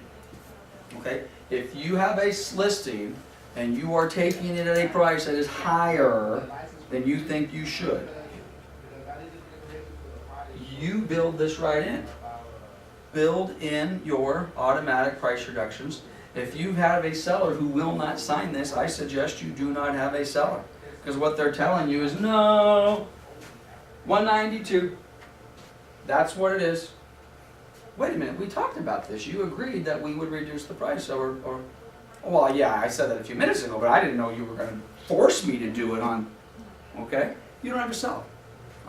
okay? If you have a listing and you are taking it at a price that is higher than you think you should, you build this right in. Build in your automatic price reductions. If you have a seller who will not sign this, I suggest you do not have a seller. Because what they're telling you is, no, 192. That's what it is. Wait a minute, we talked about this. You agreed that we would reduce the price, or well, yeah, I said that a few minutes ago, but I didn't know you were going to force me to do it on, okay? You don't have a seller,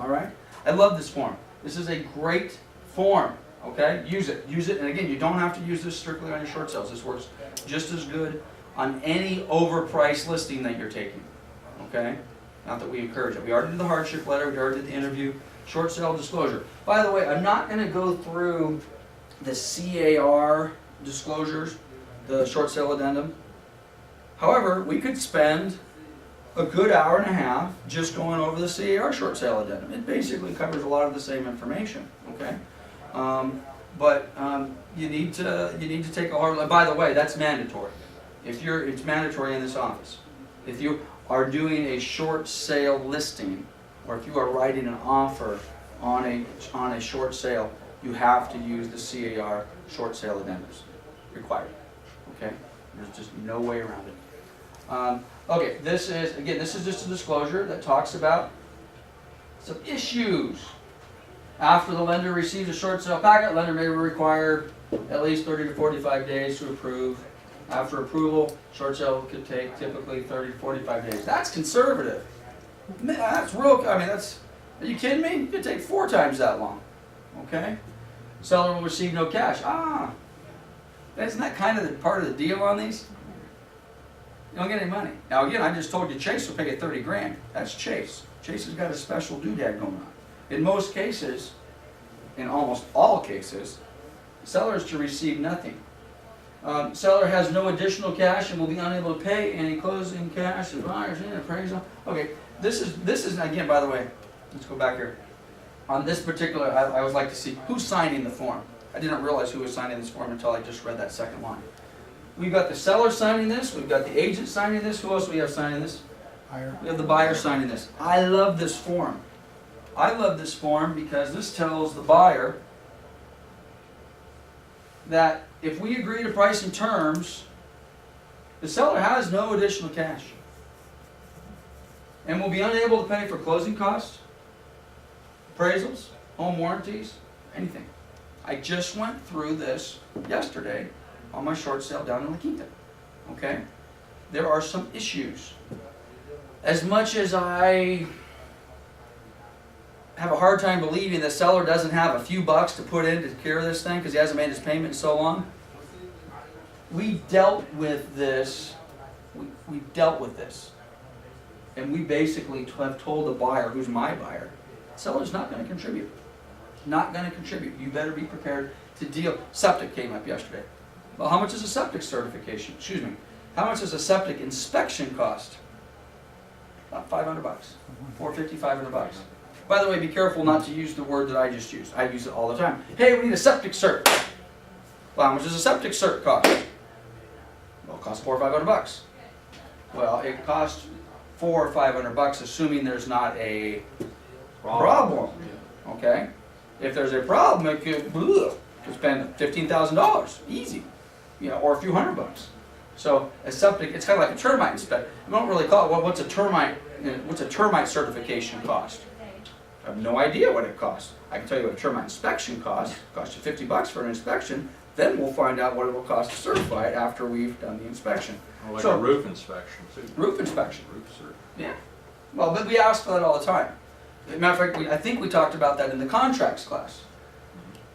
all right? I love this form. This is a great form. Okay, use it, and again, you don't have to use this strictly on your short sales. This works just as good on any overpriced listing that you're taking, okay? Not that we encourage it. We already did the hardship letter, we already did the interview, short sale disclosure. By the way, I'm not gonna go through the CAR disclosures, the short sale addendum. However, we could spend a good hour and a half just going over the CAR short sale addendum. It basically covers a lot of the same information, okay? You need to take a hard look. By the way, that's mandatory. It's mandatory in this office. If you are doing a short sale listing, or if you are writing an offer on a short sale, you have to use the CAR short sale addendums. Required. Okay? There's just no way around it. Okay, this is just a disclosure that talks about some issues. After the lender receives a short sale packet, lender may require at least 30 to 45 days to approve. After approval, short sale could take typically 30 to 45 days. That's conservative. Man, that's real, are you kidding me? It could take 4 times that long. Okay? Seller will receive no cash. Isn't that kind of the part of the deal on these? You don't get any money. Now again, I just told you Chase will pay you 30 grand. That's Chase. Chase has got a special doodad going on. In most cases, in almost all cases, seller is to receive nothing. Seller has no additional cash and will be unable to pay any closing cash as buyers in appraisal. Okay, this is again, by the way, let's go back here. On this particular, I always like to see who's signing the form. I didn't realize who was signing this form until I just read that second line. We've got the seller signing this, we've got the agent signing this. Who else do we have signing this? Buyer. We have the buyer signing this. I love this form. I love this form because this tells the buyer that if we agree to price and terms, the seller has no additional cash and will be unable to pay for closing costs, appraisals, home warranties, anything. I just went through this yesterday on my short sale down in La Quinta. Okay? There are some issues. As much as I have a hard time believing the seller doesn't have a few bucks to put in to cure this thing because he hasn't made his payment in so long, we dealt with this. We dealt with this. And we basically have told the buyer, who's my buyer, seller's not going to contribute. Not going to contribute. You better be prepared to deal. Septic came up yesterday. Well, how much is a septic certification? Excuse me. How much does a septic inspection cost? About $500. $450, $500. By the way, be careful not to use the word that I just used. I use it all the time. Hey, we need a septic cert. Well, how much does a septic cert cost? Well, it costs $400 or $500. Well, it costs $400 or $500, assuming there's not a problem. Okay? If there's a problem, it could spend $15,000, easy, or a few $100. So a septic, it's kind of like a termite inspection. We don't really call it. Well, what's a termite certification cost? I have no idea what it costs. I can tell you what a termite inspection costs. It costs you $50 for an inspection. Then we'll find out what it will cost to certify it after we've done the inspection. Or like So- a roof inspection too. Roof inspection. Roof cert. Yeah. Well, but we ask for that all the time. As a matter of fact, I think we talked about that in the contracts class.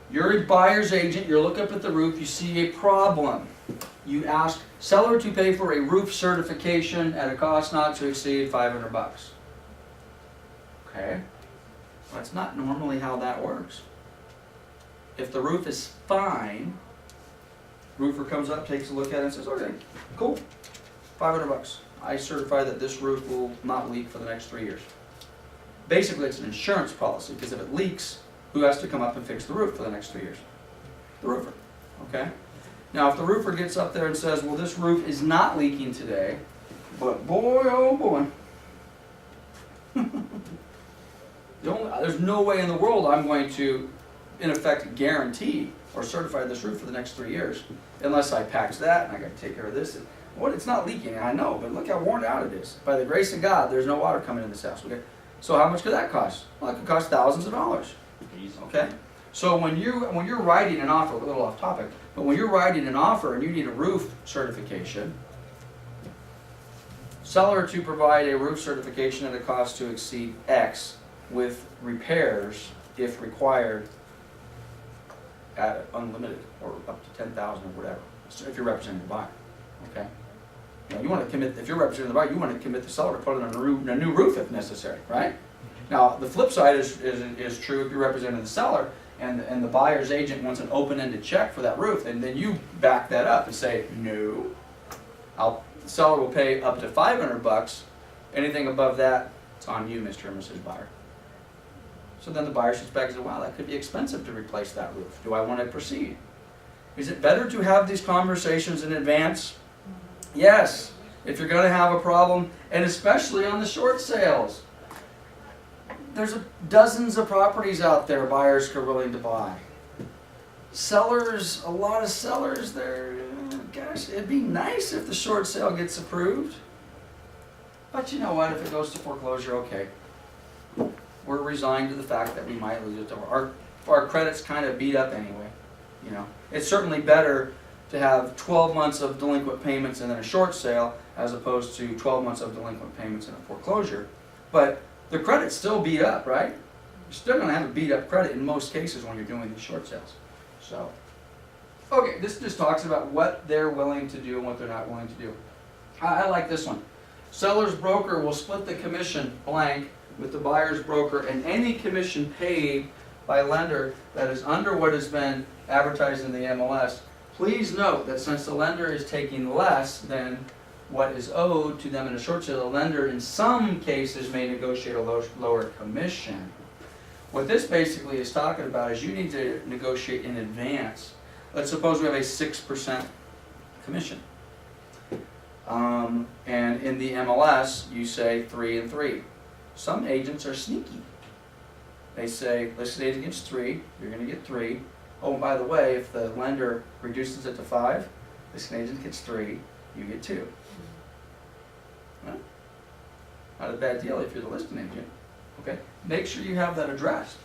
You're a buyer's agent, you look up at the roof, you see a problem. You ask seller to pay for a roof certification at a cost not to exceed $500. Okay? That's not normally how that works. If the roof is fine, roofer comes up, takes a look at it and says, okay, cool, $500. I certify that this roof will not leak for the next 3 years. Basically, it's an insurance policy, because if it leaks, who has to come up and fix the roof for the next 3 years? The roofer, okay? Now, if the roofer gets up there and says, well, this roof is not leaking today, but boy, oh boy. There's no way in the world I'm going to, in effect, guarantee or certify this roof for the next 3 years, unless I patch that and I gotta take care of this. What, it's not leaking, I know, but look how worn out it is. By the grace of God, there's no water coming in this house, okay? So how much could that cost? Well, it could cost thousands of dollars, Easy. okay? So when you're writing an offer, a little off topic, but when you're writing an offer and you need a roof certification, seller to provide a roof certification at a cost to exceed X with repairs, if required, at unlimited, or up to 10,000 or whatever, so if you're representing the buyer, okay? You know, you want to commit, if you're representing the buyer, you want to commit the seller to put in a new roof if necessary, right? Now, the flip side is true if you're representing the seller and the buyer's agent wants an open-ended check for that roof, and then you back that up and say, no, the seller will pay up to $500, anything above that, it's on you, Mr. and Mrs. Buyer. So then the buyer sits back and says, wow, that could be expensive to replace that roof. Do I want to proceed? Is it better to have these conversations in advance? Yes, if you're going to have a problem, and especially on the short sales. There's dozens of properties out there buyers are willing to buy. Sellers, a lot of sellers, gosh, it'd be nice if the short sale gets approved. But you know what, if it goes to foreclosure, okay. We're resigned to the fact that we might lose it. Our credit's kind of beat up anyway. You know, it's certainly better to have 12 months of delinquent payments and then a short sale as opposed to 12 months of delinquent payments and a foreclosure. But the credit's still beat up, right? You're still going to have a beat up credit in most cases when you're doing these short sales. So, okay, this just talks about what they're willing to do and what they're not willing to do. I like this one. Seller's broker will split the commission blank with the buyer's broker, and any commission paid by lender that is under what has been advertised in the MLS. Please note that since the lender is taking less than what is owed to them in a short sale, the lender in some cases may negotiate a lower commission. What this basically is talking about is you need to negotiate in advance. Let's suppose we have a 6% commission. And in the MLS, you say 3 and 3. Some agents are sneaky. They say, listed agent gets 3, you're going to get 3. Oh, and by the way, if the lender reduces it to 5, listed agent gets 3, you get 2. Well, not a bad deal if you're the listing agent. Okay, make sure you have that addressed.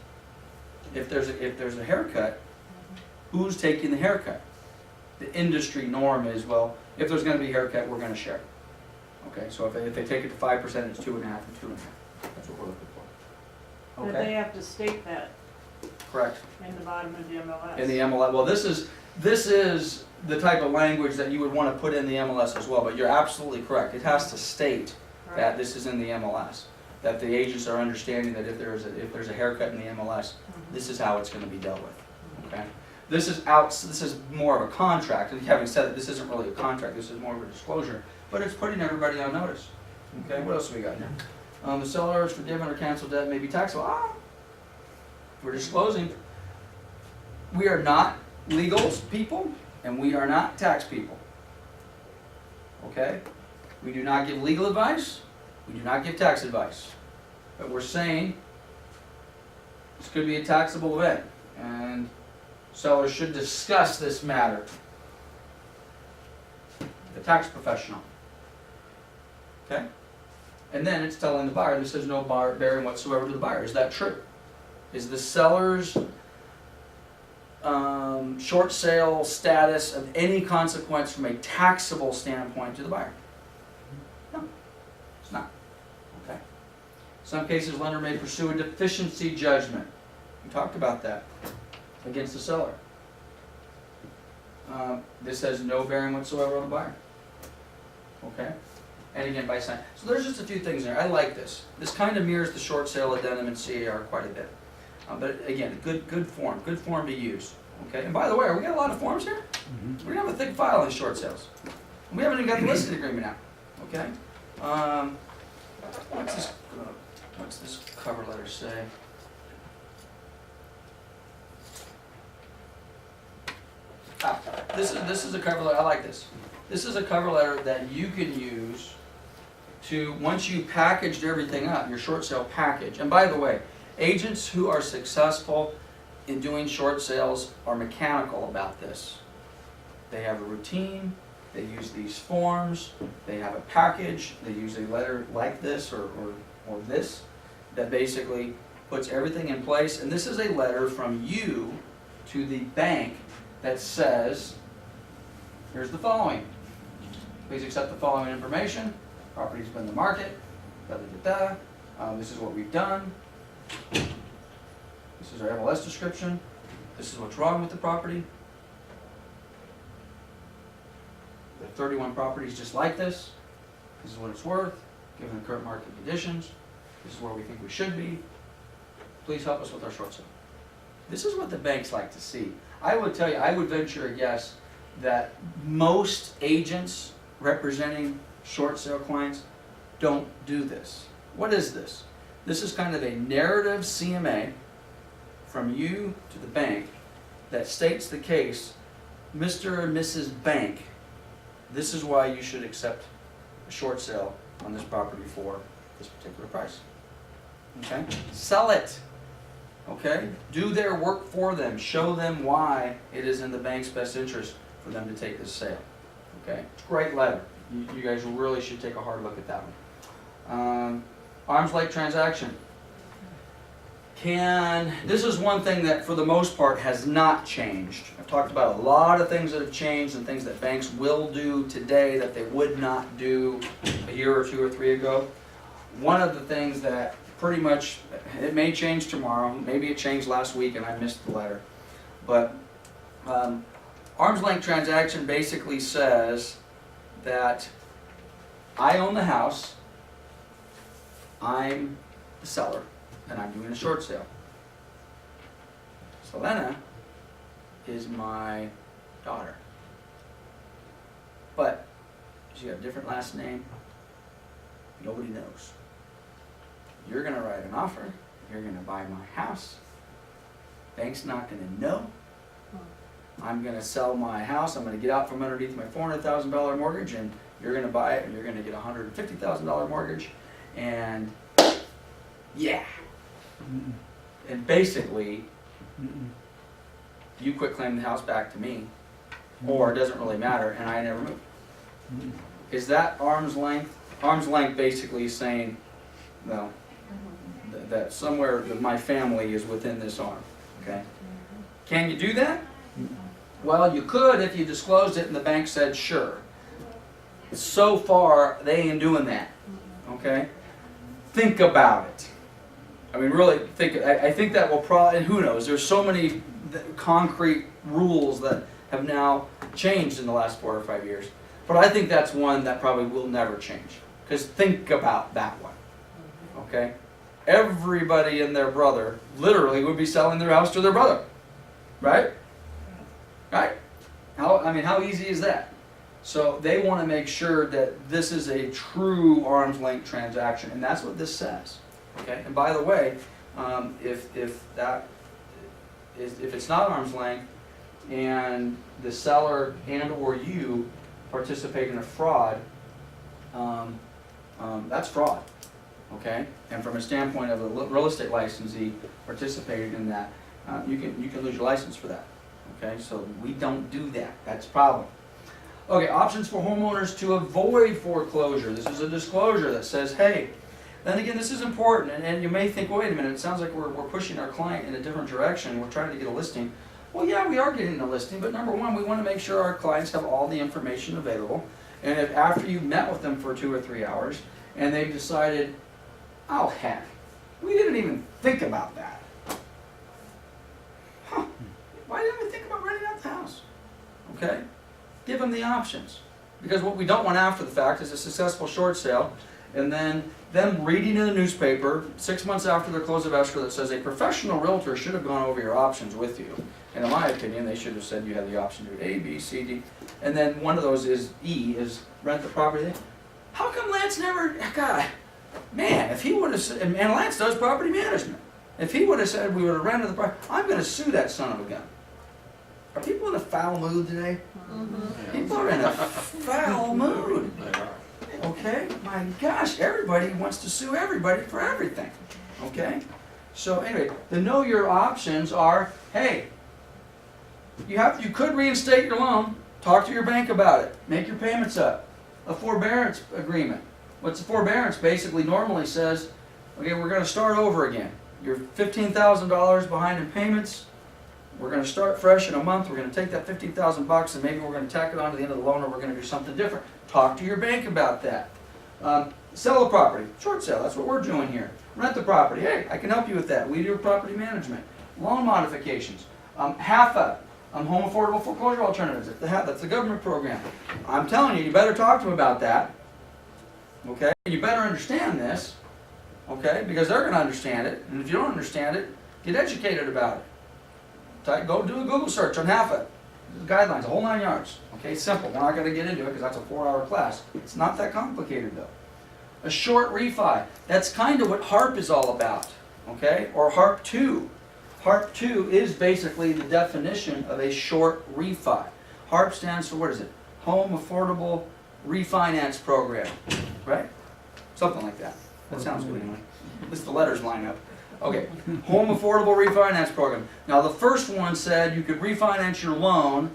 If there's a haircut, who's taking the haircut? The industry norm is, well, if there's going to be a haircut, we're going to share. Okay, so if they take it to 5%, it's 2.5 and 2.5. That's what we're looking for. But they have to state that Correct. in the bottom of the MLS. In the MLS, well, this is the type of language that you would want to put in the MLS as well. But you're absolutely correct. It has to state that this is in the MLS. That the agents are understanding that if there's a haircut in the MLS, this is how it's going to be dealt with. Okay. This is more of a contract. And having said that, this isn't really a contract. This is more of a disclosure. But it's putting everybody on notice. Okay. What else have we got here? The seller is forgiven or canceled debt may be taxable. We're disclosing. We are not legal people, and we are not tax people. Okay? We do not give legal advice. We do not give tax advice. But we're saying this could be a taxable event, and sellers should discuss this matter with a tax professional. Okay? And then it's telling the buyer this has no bearing whatsoever to the buyer. Is that true? is the seller's short sale status of any consequence from a taxable standpoint to the buyer? No, it's not. Okay. Some cases, lender may pursue a deficiency judgment. We talked about that against the seller. This has no bearing whatsoever on the buyer. Okay? And again, by sign. So there's just a few things there. I like this. This kind of mirrors the short sale addendum and CAR quite a bit. But again, good form to use. Okay? And by the way, we got a lot of forms here. We have a thick file in short sales. We haven't even got the listing agreement out. Okay? What's this cover letter say? This is a cover letter. I like this. This is a cover letter that you can use to, once you packaged everything up, your short sale package. And by the way, agents who are successful in doing short sales are mechanical about this. They have a routine, they use these forms, they have a package, they use a letter like this or this that basically puts everything in place. And this is a letter from you to the bank that says, here's the following. Please accept the following information. Property's been in the market, this is what we've done. This is our MLS description. This is what's wrong with the property. There are 31 properties just like this. This is what it's worth, given the current market conditions. This is where we think we should be. Please help us with our short sale. This is what the banks like to see. I would tell you, I would venture a guess that most agents representing short sale clients don't do this. What is this? This is kind of a narrative CMA from you to the bank that states the case, Mr. and Mrs. Bank, this is why you should accept a short sale on this property for this particular price. Okay? Sell it. Okay? Do their work for them. Show them why it is in the bank's best interest for them to take this sale. Okay? It's a great letter. You guys really should take a hard look at that one. Arm's length transaction. This is one thing that for the most part has not changed. I've talked about a lot of things that have changed and things that banks will do today that they would not do a year or two or three ago. One of the things that pretty much, it may change tomorrow, maybe it changed last week and I missed the letter, but arm's length transaction basically says that I own the house, I'm the seller, and I'm doing a short sale. Selena is my daughter, but she got a different last name. Nobody knows. You're going to write an offer. You're going to buy my house. Bank's not going to know. I'm going to sell my house. I'm going to get out from underneath my $400,000 mortgage, and you're going to buy it, and you're going to get a $150,000 mortgage, and yeah. And basically, you quit claiming the house back to me, or it doesn't really matter, and I never move. Is that arm's length? Arm's length basically saying, no, that somewhere that my family is within this arm. Okay? Can you do that? Well, you could if you disclosed it and the bank said sure. So far, they ain't doing that. Okay? Think about it. I mean, really think. I think that will probably, and who knows? There's so many concrete rules that have now changed in the last 4 or 5 years. But I think that's one that probably will never change. Because think about that one. Okay? Everybody and their brother literally would be selling their house to their brother. Right? Right? How easy is that? So they want to make sure that this is a true arm's length transaction, and that's what this says. Okay? And by the way, if it's not arm's length, and the seller and or you participate in a fraud, that's fraud. Okay? And from a standpoint of a real estate licensee participating in that, you can lose your license for that. Okay? So we don't do that. That's a problem. Okay, options for homeowners to avoid foreclosure. This is a disclosure that says, hey, Then again, this is important, and you may think, well, wait a minute, it sounds like we're pushing our client in a different direction, we're trying to get a listing. Well, yeah, we are getting a listing, but number one, we want to make sure our clients have all the information available. And if after you've met with them for 2 or 3 hours, and they've decided, oh heck, we didn't even think about that. Huh, why didn't we think about renting out the house? Okay, give them the options. Because what we don't want after the fact is a successful short sale, and then them reading in the newspaper 6 months after their close of escrow that says a professional realtor should have gone over your options with you. And in my opinion, they should have said you had the option to do A, B, C, D. And then one of those is E, is rent the property. How come Lance never, God, man, if he would have said, and Lance does property management. If he would have said we would have rented the property, I'm going to sue that son of a gun. Are people in a foul mood today? People are in a foul mood. Okay? My gosh, everybody wants to sue everybody for everything. Okay? So anyway, the know your options are, hey, you could reinstate your loan, talk to your bank about it, make your payments up. A forbearance agreement. What's a forbearance? Basically normally says, okay, we're going to start over again. You're $15,000 behind in payments. We're going to start fresh in a month. We're going to take that $15,000 and maybe we're going to tack it on to the end of the loan, or we're going to do something different. Talk to your bank about that. Sell the property. Short sale. That's what we're doing here. Rent the property. Hey, I can help you with that. We do property management. Loan modifications. Half up. Home affordable foreclosure alternatives. That's the government program. I'm telling you, you better talk to them about that. Okay? You better understand this. Okay? Because they're going to understand it. And if you don't understand it, get educated about it. Go do a Google search on HAFA. Guidelines, a whole 9 yards. Okay, simple. We're not going to get into it because that's a 4-hour class. It's not that complicated though. A short refi. That's kind of what HARP is all about. Okay, or HARP 2. HARP 2 is basically the definition of a short refi. HARP stands for, what is it? Home Affordable Refinance Program. Right? Something like that. That sounds good anyway. At least the letters line up. Okay, Home Affordable Refinance Program. Now the first one said you could refinance your loan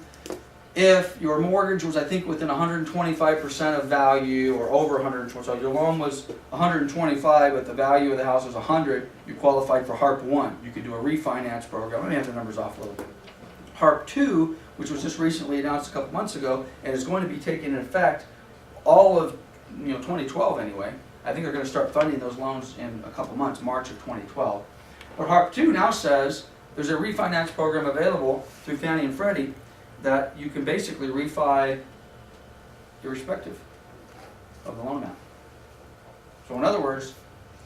if your mortgage was, I think, within 125% of value or over 120. So your loan was 125, but the value of the house was 100. You qualified for HARP 1. You could do a refinance program. Let me have the numbers off a little bit. HARP 2, which was just recently announced a couple months ago, and is going to be taking effect all of 2012 anyway. I think they're going to start funding those loans in a couple months, March of 2012. But HARP 2 now says there's a refinance program available through Fannie and Freddie that you can basically refi irrespective of the loan amount. So in other words,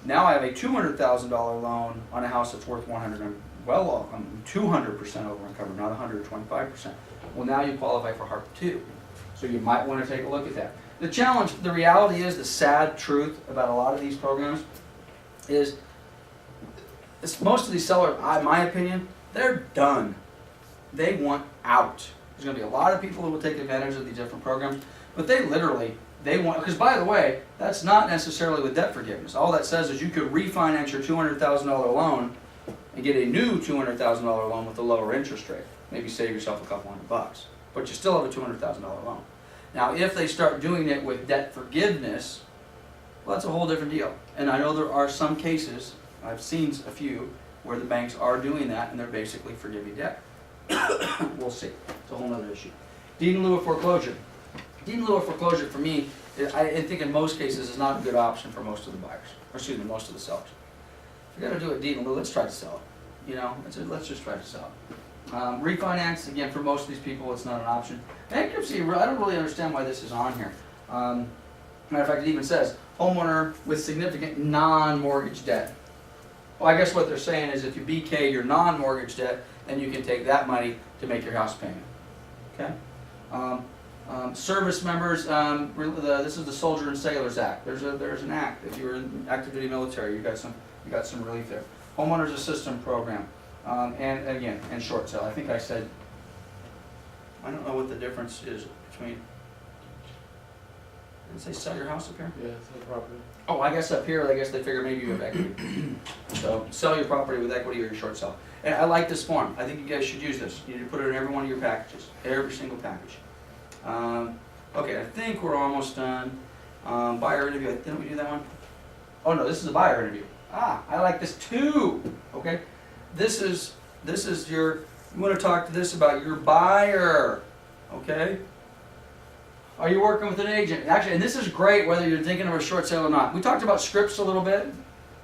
now I have a $200,000 loan on a house that's worth 100 and well off. I'm 200% over encumbered, not 125%. Well, now you qualify for HARP 2. So you might want to take a look at that. The challenge, the reality is, the sad truth about a lot of these programs is most of these sellers, in my opinion, they're done. They want out. There's going to be a lot of people who will take advantage of these different programs, but they want, because by the way, that's not necessarily with debt forgiveness. All that says is you could refinance your $200,000 loan and get a new $200,000 loan with a lower interest rate. Maybe save yourself a couple $100, but you still have a $200,000 loan. Now, if they start doing it with debt forgiveness, well, that's a whole different deal. And I know there are some cases, I've seen a few, where the banks are doing that and they're basically forgiving debt. We'll see. It's a whole other issue. Deed in lieu of foreclosure. Deed in lieu of foreclosure for me, I think in most cases is not a good option for most of the buyers, or excuse me, most of the sellers. If you're going to do a deed in lieu, let's try to sell it. Let's just try to sell it. Refinance, again, for most of these people, it's not an option. Bankruptcy, I don't really understand why this is on here. Matter of fact, it even says, homeowner with significant non-mortgage debt. Well, I guess what they're saying is if you BK your non-mortgage debt, then you can take that money to make your house payment. Okay? Service members, this is the Soldier and Sailors Act. There's an act. If you're in active duty military, you got some relief there. Homeowners Assistance Program. And again, and short sale. I think I said, I don't know what the difference is between, did it say sell your house up here? Yeah, it's the property. Oh, I guess up here, I guess they figure maybe you have equity. So sell your property with equity or your short sell. And I like this form. I think you guys should use this. You need to put it in every one of your packages, every single package. Okay, I think we're almost done. Buyer interview, didn't we do that one? Oh no, this is a buyer interview. Ah, I like this too. Okay, this is your. You want to talk to this about your buyer. Okay. Are you working with an agent? Actually, and this is great whether you're thinking of a short sale or not. We talked about scripts a little bit.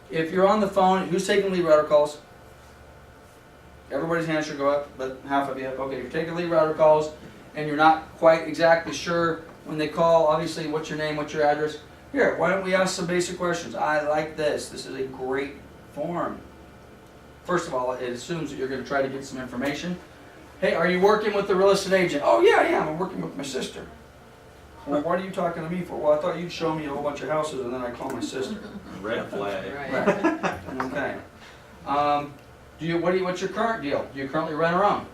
If you're on the phone, who's taking lead router calls? Everybody's hand should go up, but half of you. Okay, if you're taking lead router calls and you're not quite exactly sure when they call, obviously, what's your name, what's your address? Here, why don't we ask some basic questions? I like this. This is a great form. First of all, it assumes that you're going to try to get some information. Hey, are you working with the real estate agent? Oh, yeah, I am. I'm working with my sister. Well, what are you talking to me for? Well, I thought you'd show me a whole bunch of houses and then I'd call my sister. Red flag. Right. Okay. What's your current deal? Do you currently rent or own?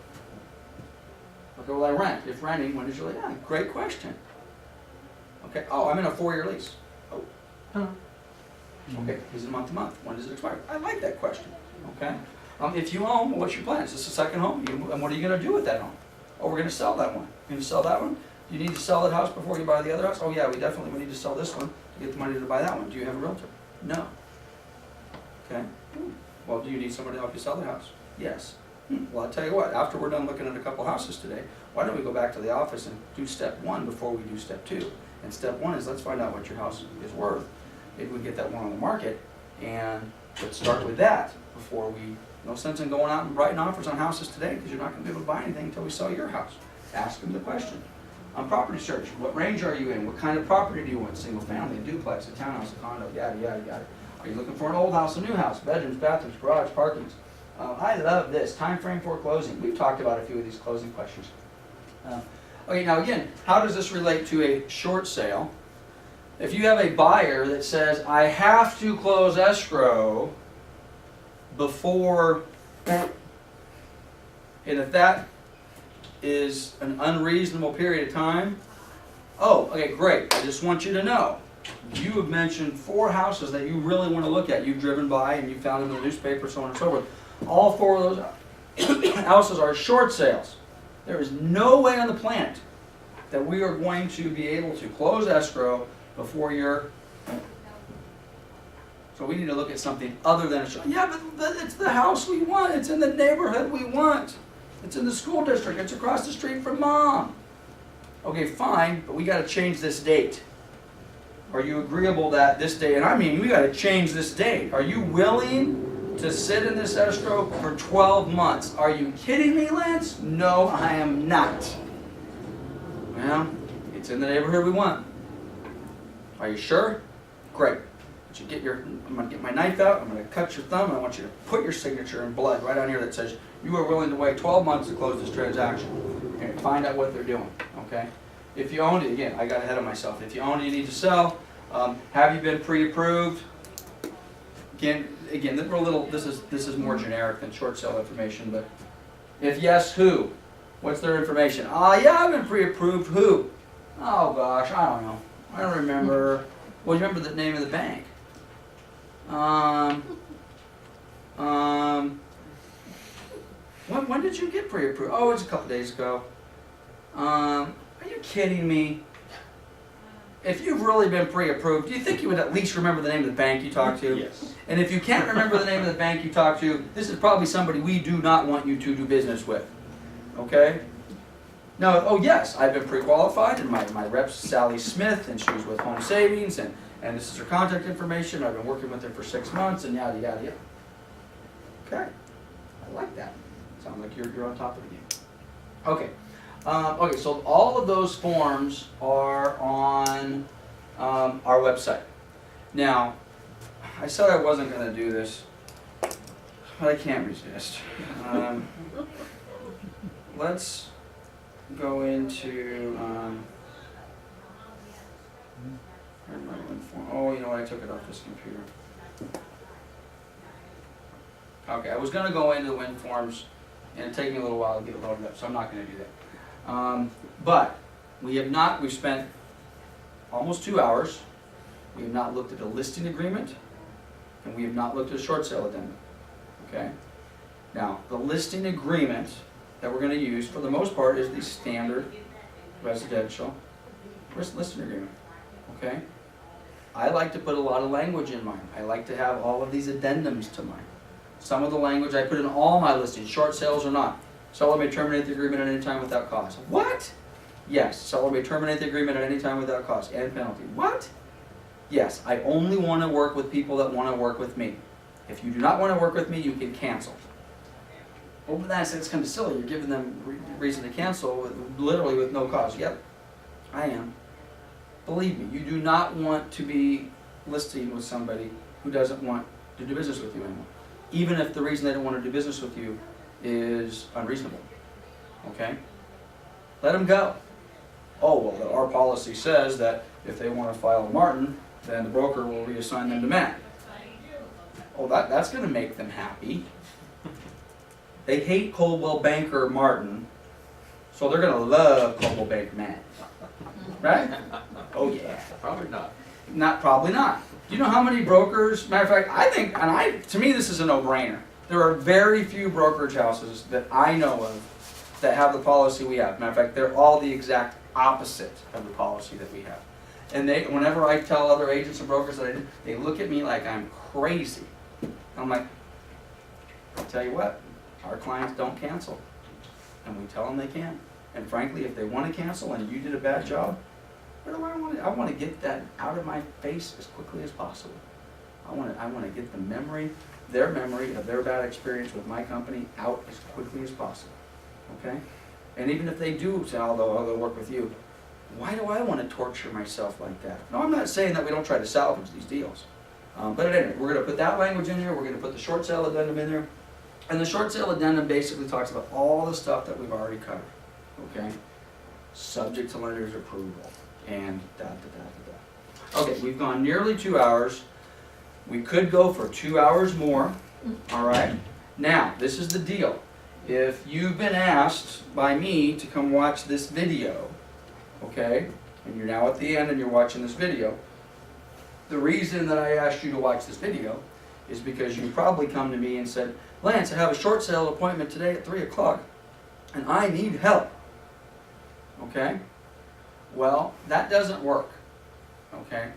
Okay, well, I rent. If renting, when is your lease? Yeah, great question. Okay. Oh, I'm in a 4-year lease. Oh. Okay. Is it month to month? When does it expire? I like that question. Okay. If you own, well, what's your plan? Is this a second home? And what are you going to do with that home? Oh, we're going to sell that one. You're going to sell that one? Do you need to sell that house before you buy the other house? Oh yeah, we definitely need to sell this one to get the money to buy that one. Do you have a realtor? No. Okay. Well, do you need somebody to help you sell the house? Yes. Well, I'll tell you what, after we're done looking at a couple houses today, why don't we go back to the office and do step 1 before we do step 2? And step 1 is let's find out what your house is worth. Maybe we get that one on the market, and let's start with that before we, no sense in going out and writing offers on houses today because you're not going to be able to buy anything until we sell your house. Ask them the question. On property search, what range are you in? What kind of property do you want? Single family, a duplex, a townhouse, a condo, yada, yada, yada. Are you looking for an old house, a new house, bedrooms, bathrooms, garage, parkings? I love this. Time frame for closing. We've talked about a few of these closing questions. Okay, now again, how does this relate to a short sale? If you have a buyer that says, I have to close escrow before, and if that is an unreasonable period of time, oh, okay, great. I just want you to know, you have mentioned 4 houses that you really want to look at. You've driven by and you found them in the newspaper, so on and so forth. All 4 of those houses are short sales. There is no way on the planet that we are going to be able to close escrow before you're... So we need to look at something other than a short... Yeah, but it's the house we want. It's in the neighborhood we want. It's in the school district. It's across the street from mom. Okay, fine, but we got to change this date. Are you agreeable that this date, and I mean, we got to change this date. Are you willing to sit in this escrow for 12 months? Are you kidding me, Lance? No, I am not. Well, it's in the neighborhood we want. Are you sure? Great. I'm going to get my knife out, I'm going to cut your thumb, and I want you to put your signature in blood right on here that says you are willing to wait 12 months to close this transaction and find out what they're doing, okay? If you own it, again, I got ahead of myself. If you own it, you need to sell. Have you been pre-approved? Again, we're a little, this is more generic than short sale information, but if yes, who? What's their information? Yeah, I've been pre-approved. Who? Oh gosh, I don't know. I don't remember. Well, you remember the name of the bank? When did you get pre-approved? Oh, it was a couple days ago. Are you kidding me? If you've really been pre-approved, do you think you would at least remember the name of the bank you talked to? Yes. And if you can't remember the name of the bank you talked to, this is probably somebody we do not want you to do business with. Okay? Now, oh yes, I've been pre-qualified, and my rep's Sally Smith, and she was with Home Savings, and this is her contact information. I've been working with her for 6 months, and yada, yada, yada. Okay. I like that. Sounds like you're on top of the game. Okay. Okay, so all of those forms are on our website. Now, I said I wasn't going to do this, but I can't resist. Let's go into, where's my win form? Oh, you know what, I took it off this computer. Okay, I was going to go into the win forms, and it'd take me a little while to get it loaded up, so I'm not going to do that. But we've spent almost 2 hours. We have not looked at a listing agreement, and we have not looked at a short sale addendum. Okay? Now, the listing agreement that we're going to use, for the most part, is the standard residential listing agreement. Okay? I like to put a lot of language in mine. I like to have all of these addendums to mine. Some of the language I put in all my listings, short sales or not. Seller may terminate the agreement at any time without cause. What? Yes, seller may terminate the agreement at any time without cause and penalty. What? Yes, I only want to work with people that want to work with me. If you do not want to work with me, you can cancel. Well, but that's kind of silly. You're giving them reason to cancel literally with no cause. Yep, I am. Believe me, you do not want to be listing with somebody who doesn't want to do business with you anymore. Even if the reason they don't want to do business with you is unreasonable. Okay? Let them go. Oh, well, our policy says that if they want to file Martin, then the broker will reassign them to Matt. Oh, that's going to make them happy. They hate Coldwell Banker Martin, so they're going to love Coldwell Banker Matt. Right? Oh, yeah. Probably not. Probably not. Do you know how many brokers, matter of fact, I think, to me this is a no-brainer. There are very few brokerage houses that I know of that have the policy we have. Matter of fact, they're all the exact opposite of the policy that we have. And whenever I tell other agents and brokers that I do, they look at me like I'm crazy. I'm like, I'll tell you what, our clients don't cancel. And we tell them they can. And frankly, if they want to cancel and you did a bad job, what do I want? I want to get that out of my face as quickly as possible. I want to get their memory of their bad experience with my company out as quickly as possible. Okay? And even if they do say, although they'll work with you, why do I want to torture myself like that? No, I'm not saying that we don't try to salvage these deals. But at any rate, we're going to put that language in here. We're going to put the short sale addendum in there. And the short sale addendum basically talks about all the stuff that we've already covered. Okay? Subject to lender's approval. And da-da-da-da-da. Okay, we've gone nearly 2 hours. We could go for 2 hours more. All right? Now, this is the deal. If you've been asked by me to come watch this video, okay, and you're now at the end and you're watching this video, the reason that I asked you to watch this video is because you probably come to me and said, Lance, I have a short sale appointment today at 3 o'clock and I need help. Okay? Well, that doesn't work. Okay?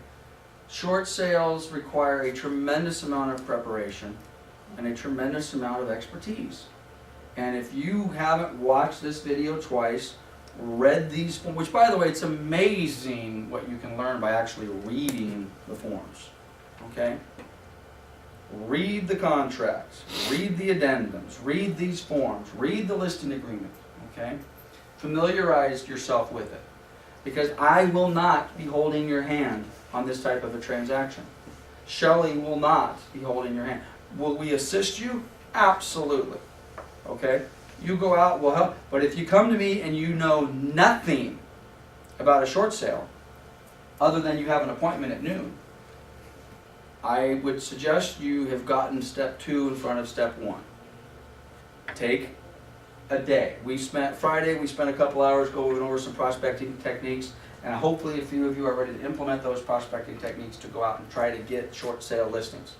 Short sales require a tremendous amount of preparation and a tremendous amount of expertise. And if you haven't watched this video twice, read these forms, which by the way, it's amazing what you can learn by actually reading the forms. Okay? Read the contracts, read the addendums, read these forms, read the listing agreement. Okay? Familiarize yourself with it. Because I will not be holding your hand on this type of a transaction. Shelley will not be holding your hand. Will we assist you? Absolutely. Okay? You go out, we'll help. But if you come to me and you know nothing about a short sale, other than you have an appointment at noon, I would suggest you have gotten step 2 in front of step 1. Take a day. Friday, we spent a couple hours going over some prospecting techniques, and hopefully a few of you are ready to implement those prospecting techniques to go out and try to get short sale listings.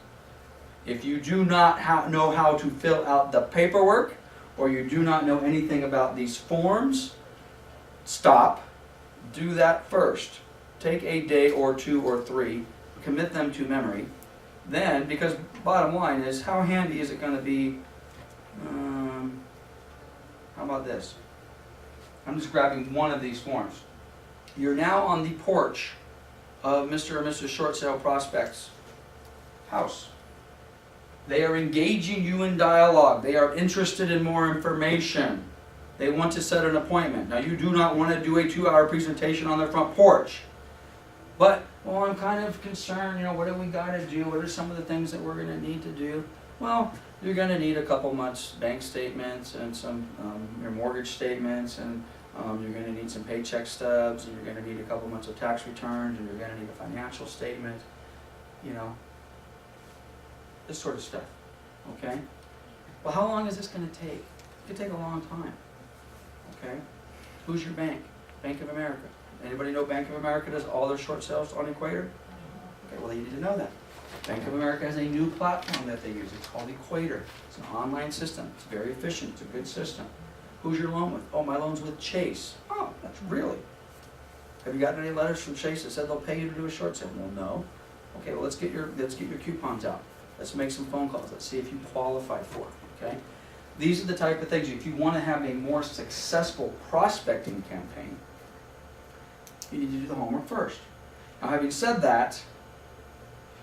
If you do not know how to fill out the paperwork, or you do not know anything about these forms, stop. Do that first. Take a day or 2 or 3, commit them to memory. Then, because bottom line is, how handy is it going to be? How about this? I'm just grabbing one of these forms. You're now on the porch of Mr. or Mrs. Short Sale Prospect's house. They are engaging you in dialogue. They are interested in more information. They want to set an appointment. Now, you do not want to do a 2-hour presentation on their front porch. But, well, I'm kind of concerned, what do we got to do? What are some of the things that we're going to need to do? Well, you're going to need a couple months bank statements and some your mortgage statements, and you're going to need some paycheck stubs, and you're going to need a couple months of tax returns, and you're going to need a financial statement, this sort of stuff. Okay? Well, how long is this going to take? It could take a long time. Okay? Who's your bank? Bank of America. Anybody know Bank of America does all their short sales on Equator? Okay, well, you need to know that. Bank of America has a new platform that they use. It's called Equator. It's an online system. It's very efficient. It's a good system. Who's your loan with? Oh, my loan's with Chase. Oh, that's really. Have you gotten any letters from Chase that said they'll pay you to do a short sale? Well, no. Okay, well, let's get your coupons out. Let's make some phone calls. Let's see if you qualify for it, okay? These are the type of things, if you want to have a more successful prospecting campaign, you need to do the homework first. Now, having said that,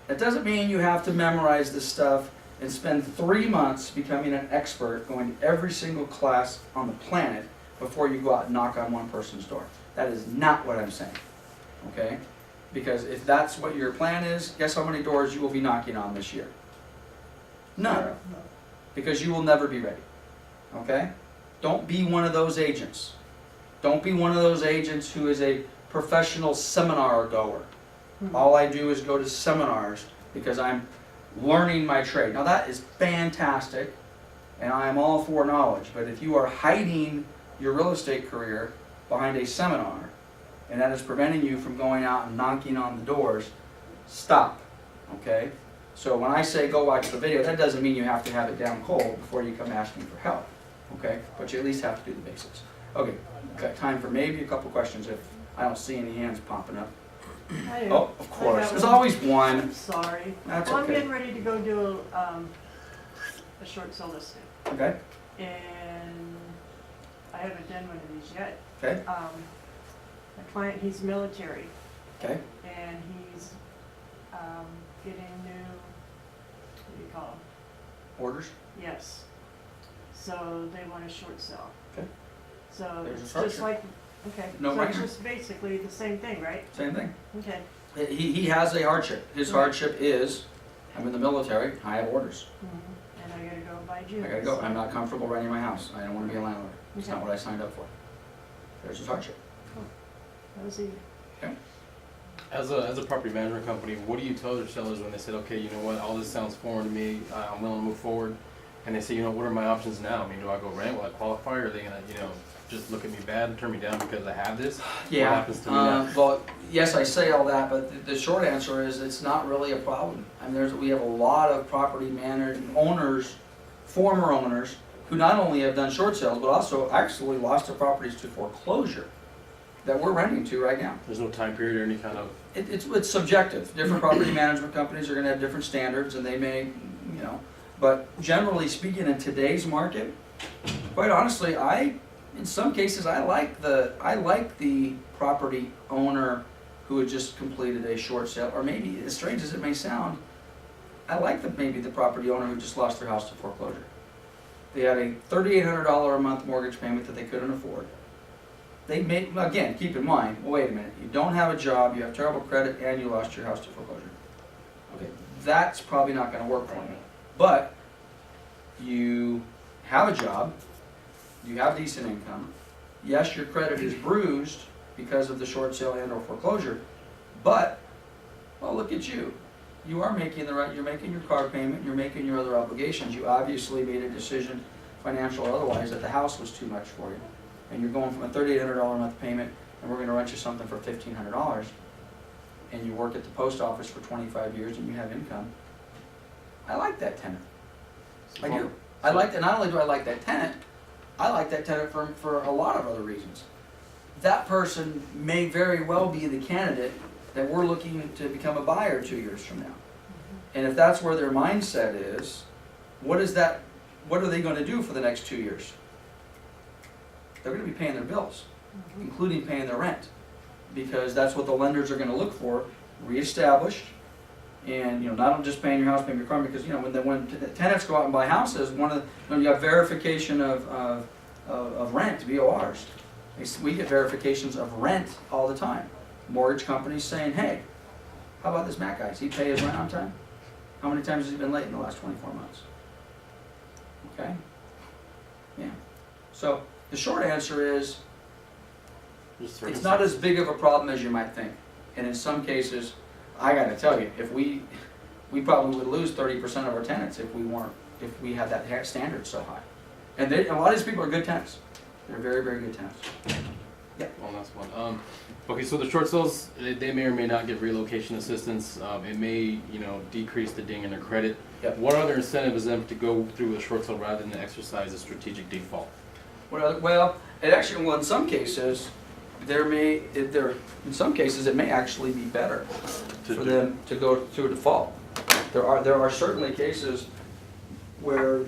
that doesn't mean you have to memorize this stuff and spend 3 months becoming an expert, going to every single class on the planet before you go out and knock on one person's door. That is not what I'm saying, okay? Because if that's what your plan is, guess how many doors you will be knocking on this year? None. Because you will never be ready, okay? Don't be one of those agents. Don't be one of those agents who is a professional seminar goer. All I do is go to seminars because I'm learning my trade. Now that is fantastic, and I am all for knowledge, but if you are hiding your real estate career behind a seminar, and that is preventing you from going out and knocking on the doors, stop, okay? So when I say go watch the video, that doesn't mean you have to have it down cold before you come asking for help, okay? But you at least have to do the basics. Okay, got time for maybe a couple questions if I don't see any hands popping up. I do. Oh, of course, I got there's one. always one. I'm sorry. That's Well, I'm okay. getting ready to go do a short sale listing, Okay, and I haven't done one of these yet. okay, My client, he's military, okay, and he's getting new, what do you call them? orders, Yes. So they want a short sale. Okay. So There's a it's structure. just like, okay, No so it's brainer. just basically the same thing, right? same thing. Okay. He has a hardship. His hardship is, I'm in the military, I have orders. And I gotta go by June. I gotta go, I'm not comfortable renting my house, I don't wanna be a landlord. It's not Okay. what I signed up for. There's his hardship. That was easy. As a property management company, what do you tell their sellers when they said, okay, you know what, all this sounds foreign to me, I'm willing to move forward, and they say, you know, what are my options now? I mean, do I go rent? Will I qualify? Or are they gonna, you know, just look at me bad and turn me down because I have this? What happens to me now? Well, yes, I say all that, but the short answer is it's not really a problem. I mean, we have a lot of property owners, former owners, who not only have done short sales, but also actually lost their properties to foreclosure that we're renting to right now. There's no time period or any kind of, It's subjective. Different property management companies are gonna have different standards, and they may, you know, but generally speaking, in today's market, quite honestly, in some cases, I like the property owner who had just completed a short sale, or maybe, as strange as it may sound, I like maybe the property owner who just lost their house to foreclosure. They had a $3,800 a month mortgage payment that they couldn't afford. They made, again, keep in mind, well, wait a minute, you don't have a job, you have terrible credit, and you lost your house to foreclosure. Okay, that's probably not gonna work for you. But you have a job, you have decent income. Yes, your credit is bruised because of the short sale and or foreclosure, but, well, look at you. You are making you're making your car payment, you're making your other obligations. You obviously made a decision, financial or otherwise, that the house was too much for you. And you're going from a $3,800 a month payment, and we're gonna rent you something for $1,500, and you work at the post office for 25 years and you have income. I like that tenant. I do. I like that. Not only do I like that tenant, I like that tenant for a lot of other reasons. That person may very well be the candidate that we're looking to become a buyer 2 years from now. And if that's where their mindset is, what are they going to do for the next 2 years? They're going to be paying their bills, including paying their rent, because that's what the lenders are going to look for, reestablished. And, you know, not just paying your house, paying your car, because, you know, when tenants go out and buy houses, you have verification of rent, VORs. We get verifications of rent all the time. Mortgage companies saying, hey, how about this Matt guy? Does he pay his rent on time? How many times has he been late in the last 24 months? Okay? Yeah. So the short answer is, it's not as big of a problem as you might think. And in some cases, I gotta tell you, if we probably would lose 30% of our tenants if we had that standard so high. And a lot of these people are good tenants. They're very, very good tenants. Well, that's one. Okay, so the short sales, they may or may not get relocation assistance. It may, you know, decrease the ding in their credit. Yep. What other incentive is them to go through a short sale rather than exercise a strategic default? Well, it actually, in some cases, in some cases, it may actually be better for them to go to a default. There are certainly cases where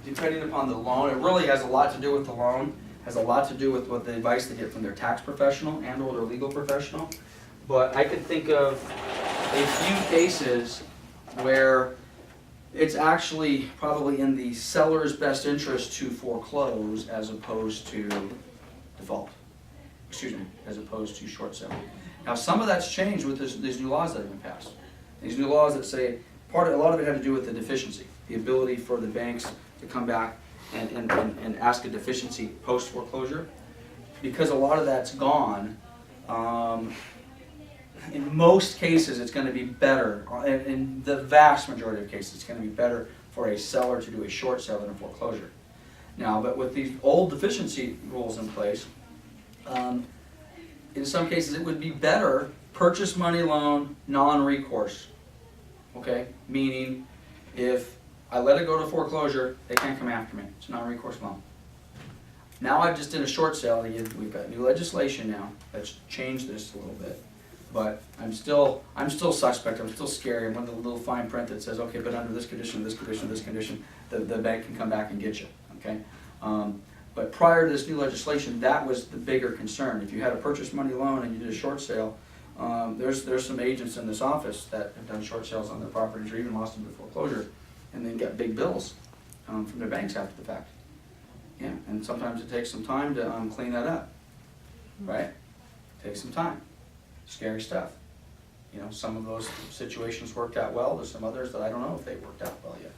depending upon the loan, it really has a lot to do with the loan, has a lot to do with what the advice they get from their tax professional and or their legal professional. But I could think of a few cases where it's actually probably in the seller's best interest to foreclose as opposed to default. Excuse me, as opposed to short sale. Now, some of that's changed with these new laws that have been passed. These new laws that say, a lot of it had to do with the deficiency, the ability for the banks to come back and ask a deficiency post foreclosure. Because a lot of that's gone, in most cases it's going to be better, in the vast majority of cases it's going to be better for a seller to do a short sale than a foreclosure. Now, but with these old deficiency rules in place, in some cases it would be better purchase money loan, non-recourse. Okay, meaning if I let it go to foreclosure, they can't come after me. It's a non-recourse loan. Now I've just did a short sale. We've got new legislation now that's changed this a little bit, but I'm still suspect. I'm still scary. I'm one of the little fine print that says, okay, but under this condition, this condition, this condition, the bank can come back and get you. Okay, but prior to this new legislation, that was the bigger concern. If you had a purchase money loan and you did a short sale, there's some agents in this office that have done short sales on their properties or even lost them to foreclosure, and then got big bills from their banks after the fact. Yeah, and sometimes it takes some time to clean that up, right? Takes some time. Scary stuff. You know, some of those situations worked out well. There's some others that I don't know if they worked out well yet.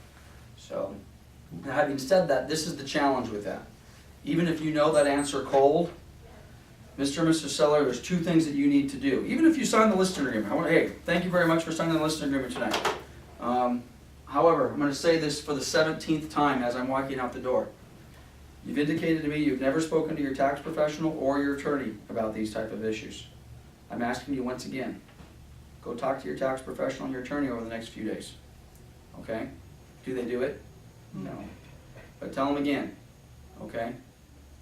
So, now having said that, this is the challenge with that. Even if you know that answer cold, Mr. and Mrs. Seller, there's two things that you need to do. Even if you sign the listing agreement. Hey, thank you very much for signing the listing agreement tonight. However, I'm going to say this for the 17th time as I'm walking out the door. You've indicated to me you've never spoken to your tax professional or your attorney about these type of issues. I'm asking you once again, go talk to your tax professional and your attorney over the next few days. Okay? Do they do it? No. But tell them again. Okay?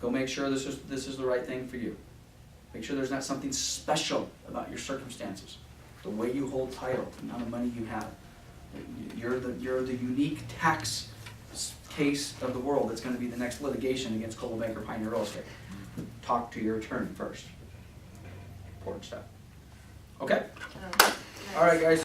Go make sure this is the right thing for you. Make sure there's not something special about your circumstances. The way you hold title, the amount of money you have. You're the unique tax case of the world that's going to be the next litigation against Coldwell Banker Pioneer Real Estate. Talk to your attorney first. Important stuff. Okay? All right, guys.